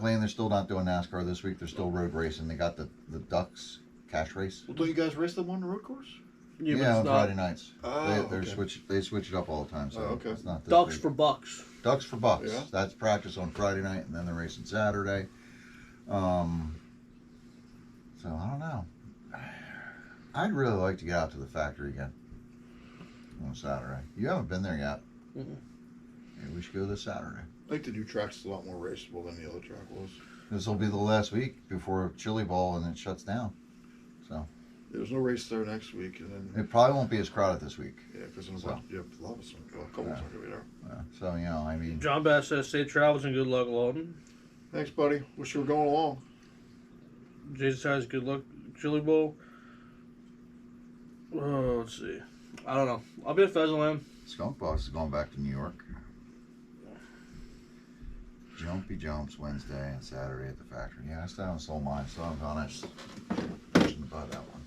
Lane. They're still not doing NASCAR this week. They're still road racing. They got the Ducks cash race. Well, don't you guys race them on the road course? Yeah, but Yeah, on it's not. Friday nights. Oh, They okay. switch it up all the time. So Oh, okay. it's not this Ducks week. for bucks. Ducks for Bucks. Yeah. That's practice on Friday night, and then they're racing Saturday. So I don't know. I'd really like to get out to the factory again on Saturday. You haven't been there yet. Mm-mm. Maybe we should go this Saturday. I think the new track's a lot more raceable than the other track was. This will be the last week before Chili Bowl, and it shuts down. So There's no race there next week, and then it probably won't be as crowded this week. yeah, because So. a lot of us, a couple of us aren't gonna be there. So I mean, John Bass says safe travels and good luck, Lawton. Thanks, buddy. Wish you were going along. Jason says good luck, Chili Bowl. Oh, let's see. I don't know. I'll be at Pheasantland. Skunk Boss is going back to New York. Jumpy Jumps Wednesday and Saturday at the factory. Yeah, I still haven't sold mine, so I'm on it. Pushing about that one.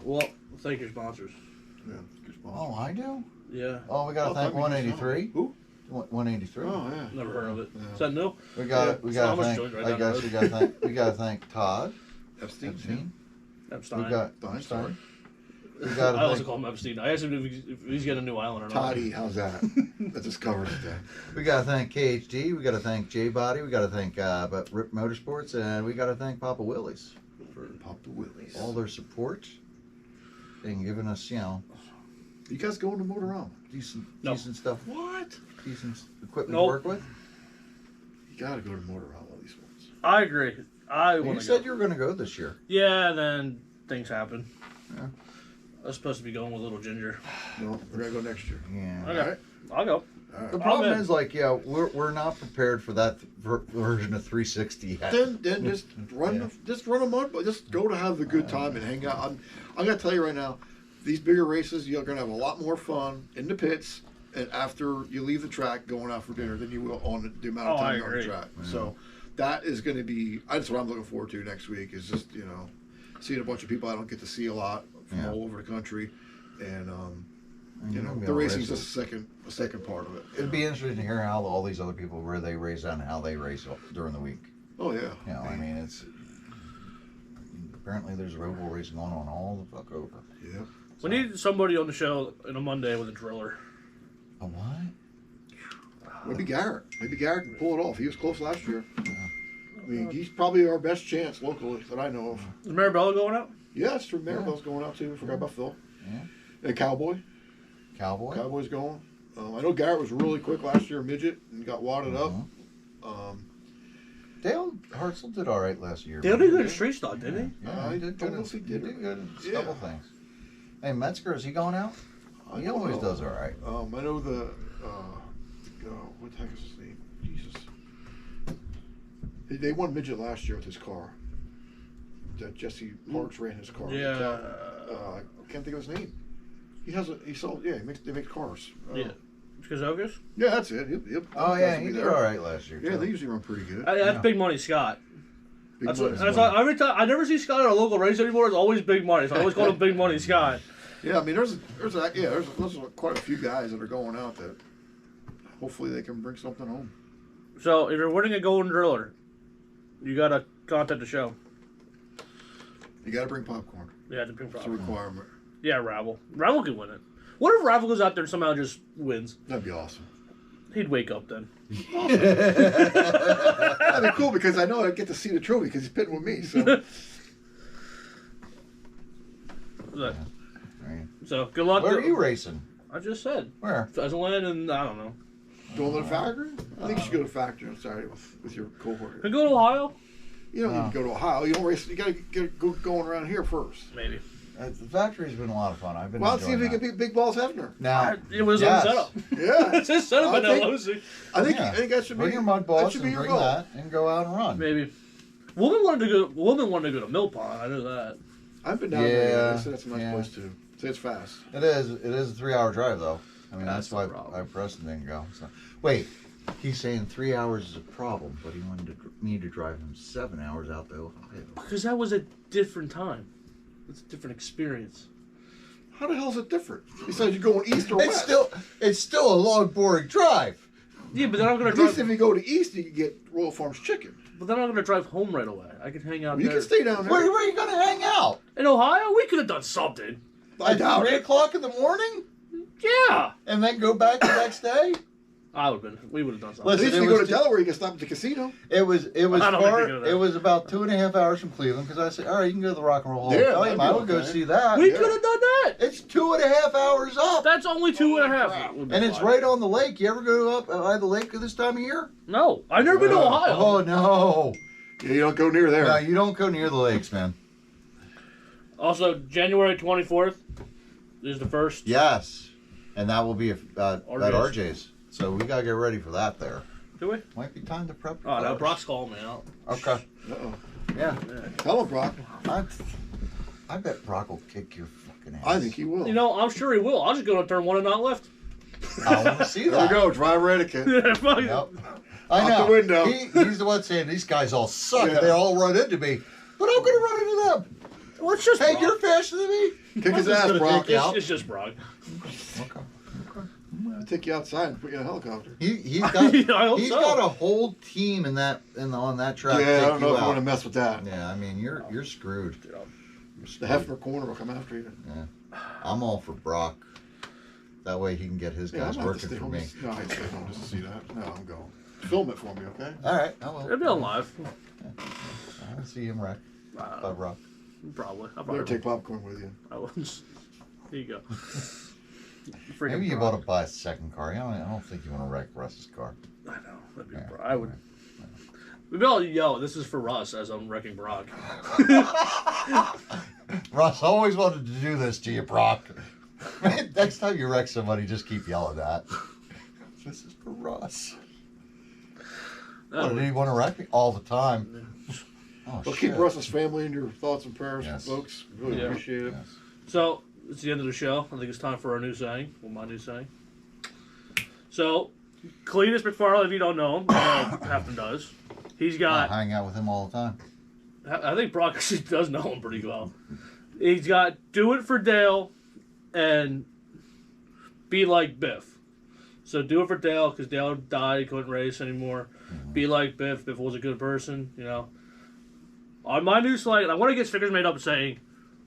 Well, thank your sponsors. Yeah, good spot. Oh, I do? Yeah, Oh, we got to thank 183. Who? 183. Oh yeah. never heard of it. Yeah. Is that new? We got It's to not much thank. joint right I down the guess road. we got to thank Todd Epstein. Epstein. Epstein. We got Stein, sorry. We got I to also thank. call him Epstein. I asked him if he's got a new island or not. Toddy, how's that? That just covers it then. We got to thank KHD. We got to thank J Body. We got to thank Rip Motorsports, and we got to thank Papa Willie's for Papa Willie's. all their support and giving us, You guys going to Motorama? decent No. stuff, What? decent equipment Nope. to work with. You gotta go to Motorama these ones. I agree. I You want to said go. you were going to go this year. Yeah, then things happen. Yeah. I was supposed to be going with Little Ginger. No, we're gonna go next year. Yeah. Okay, Alright. I'll go. The Alright. problem in. is, we're not prepared for that version of 360 yet. Then just run a month, but just go to have the good time and hang out. I'm gonna tell you right now, these bigger races, you're gonna have a lot more fun in the pits and after you leave the track going out for dinner than you will on the amount of Oh, I time you're on the agree. track. Yeah. So that is gonna be that's what I'm looking forward to next week is just, seeing a bunch of people I don't get to see a lot from Yeah. all over the country. And And you're gonna be the able to racing's race just a second part of it. It'd be interesting to hear how all these other people, where they race and how they race during the week. Oh yeah. I mean, it's apparently there's road racing going on all the fuck over. Yeah. We need somebody on the show on a Monday with a driller. A what? Maybe Garrett. Maybe Garrett can pull it off. He was close last year. I mean, he's probably our best chance locally that I know of. Is Marabella going out? Yeah, that's true. Maribel's going out too. Forgot about Phil. Yeah. And Cowboy. Cowboy? Cowboy's going. I know Garrett was really quick last year, midget, and got wadded up. Dale Hartzell did all right last year. Dale man. did good in street stock, didn't he? Yeah, he did don't good. know if he He did did good in a Yeah. couple things. Hey, Metzger, is he going out? I He don't always know. does all right. I know the. What the heck is his name? Jesus. They won midget last year with his car. That Jesse Parks ran his car. Yeah. I can't think of his name. He has a. He sold. Yeah, they make cars. Yeah. Kazokas? Yeah, that's it. Yep. Oh Those yeah, guys will he be did there. all right last year. Yeah, too. they usually run pretty good. That's Yeah. Big Money Scott. Big That's Money's what, money. every time I never see Scott at a local race anymore. It's always Big Money. So I always call him Big Money Scott. Yeah, I mean, there's quite a few guys that are going out that hopefully they can bring something home. So if you're winning a Golden Driller, you gotta contact the show. You got to bring popcorn. You have to bring It's a problem. requirement. Yeah, Ravel. Ravel can win it. What if Ravel goes out there and somehow just wins? That'd be awesome. He'd wake up then. That'd be cool because I know I get to see the trophy because he's pitting with me. So So, Right. so good luck. Where to- are you racing? I just said Where? Pheasantland and I don't know. going to the factory? I think you should go to the factory on Saturday with your cohort. Can go to Ohio? You don't need to go to Ohio. You don't race. You got to get going around here first. Maybe. The factory's been a lot of fun. I've been. Well, let's see if enjoying he can that. beat Big Balls Hefner. Now It was yes. his setup. Yeah, It's his setup I in think- LOC. I think Yeah. that should be Bring your mud that balls should and be your bring goal. that and go out and run. Maybe. Woman wanted to go to Mill Pond. I know that. I've been down there. Yeah, They said that's a nice yeah. place too. Say it's fast. It is. It is a 3-hour drive though. I mean That's that's why the problem. I Preston didn't go. So wait, he's saying 3 hours is a problem, but he wanted me to drive him 7 hours out to Ohio. Because that was a different time. It's a different experience. How the hell is it different? Besides you going east or west? It's still a long, boring drive. Yeah, but then I'm gonna At least drive. if you go to east, you can get Royal Farms chicken. But then I'm gonna drive home right away. I can hang out You there. can stay down there. Where are you gonna hang out? In Ohio, we could have done something. I doubt 3 it. o'clock in the morning, Yeah. and then go back the next day. We would have done something. At Listen, least it if you go was to ju- Delaware, you can stop at the casino. It was I don't think far. we go there. It was about 2.5 hours from Cleveland because I said, all right, you can go to the Rock and Roll Hall Yeah, of that'd Fame. be I would go okay. see that. We Yeah. could have done that. It's 2.5 hours up, That's only 2.5. crap. Would be and it's fine. right on the lake. You ever go up by the lake this time of year? No, I've never been to Ohio. Oh no, Yeah, you don't go near there. no, you don't go near the lakes, man. Also, January 24th is the first. Yes, and that will be at RJ's. RJ's. So we gotta get ready for that. There Do we? might be time to prep. Oh no, cars. Brock's calling me out. Okay. Uh-oh. Yeah, Tell him, Brock. I bet Brock will kick your fucking ass. I think he will. You know, I'm sure he will. I'll just go to turn 1 and not left. I want to see there that. we go. Driver etiquette. Yeah, fuck it. Yep. I Out know. the window. He's the one saying these guys all suck Yeah. and they all run into me. But I'm going to run into them. Well, it's just Hey, Brock. you're faster than me. Kick his I'm just ass, gonna Brock. take you out. It's just Brock. Okay. I'll take you outside and put you in a helicopter. He's got Yeah, I hope he's so. got a whole team on that track. to Yeah, I take don't know you if I want to out. mess with that. Yeah, I mean you're screwed. The Hefner corner will come after you. I'm all for Brock. That way he can get his Yeah, guys I'm working for me. No, I'd stay home just to see that. No, I'm going. Film it for me, okay? All right, I will. It'll be on live. I'll see him wreck by Brock. Probably. I'll Better probably take popcorn with you. I will just. Here you go. Freaking Maybe you Brock. want to buy a second car. I don't think you want to wreck Russ's car. I know. That'd be Yeah. Brock. I would. Maybe I'll yell, this is for Russ as I'm wrecking Brock. Russ always wanted to do this to you, Brock. Next time you wreck somebody, just keep yelling that. This is for Russ. That What, would- did he want to wreck me? All the time. Oh, Well, shit. keep Russ's family in your thoughts and prayers, Yes. folks. Really Yeah. appreciate it. Yes. So, it's the end of the show. I think it's time for our new saying. Well, my new saying. So, Cletus McFarland, if you don't know him, Hafton does. He's I got, hang out with him all the time. I think Brock actually does know him pretty well. He's got Do It for Dale and Be Like Biff. So, do it for Dale because Dale died, he couldn't race anymore. Be like Biff. Biff was a good person, you know. On my new slide, I want to get stickers made up saying,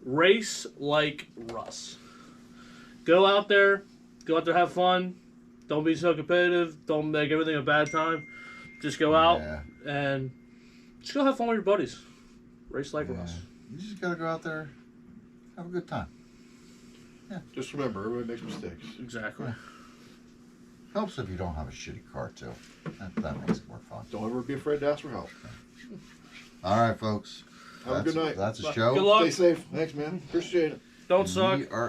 race like Russ. Go out there, have fun. Don't be so competitive. Don't make everything a bad time. Just go out Yeah. and just go have fun with your buddies. Race like Yeah. Russ. You just gotta go out there, have a good time. Just remember, everybody makes mistakes. Exactly. Helps if you don't have a shitty car too. That makes it more fun. Don't ever be afraid to ask for help. All right, folks. Have a good night. That's a Good show. luck. Stay safe. Thanks, man. Appreciate it. Don't suck. We are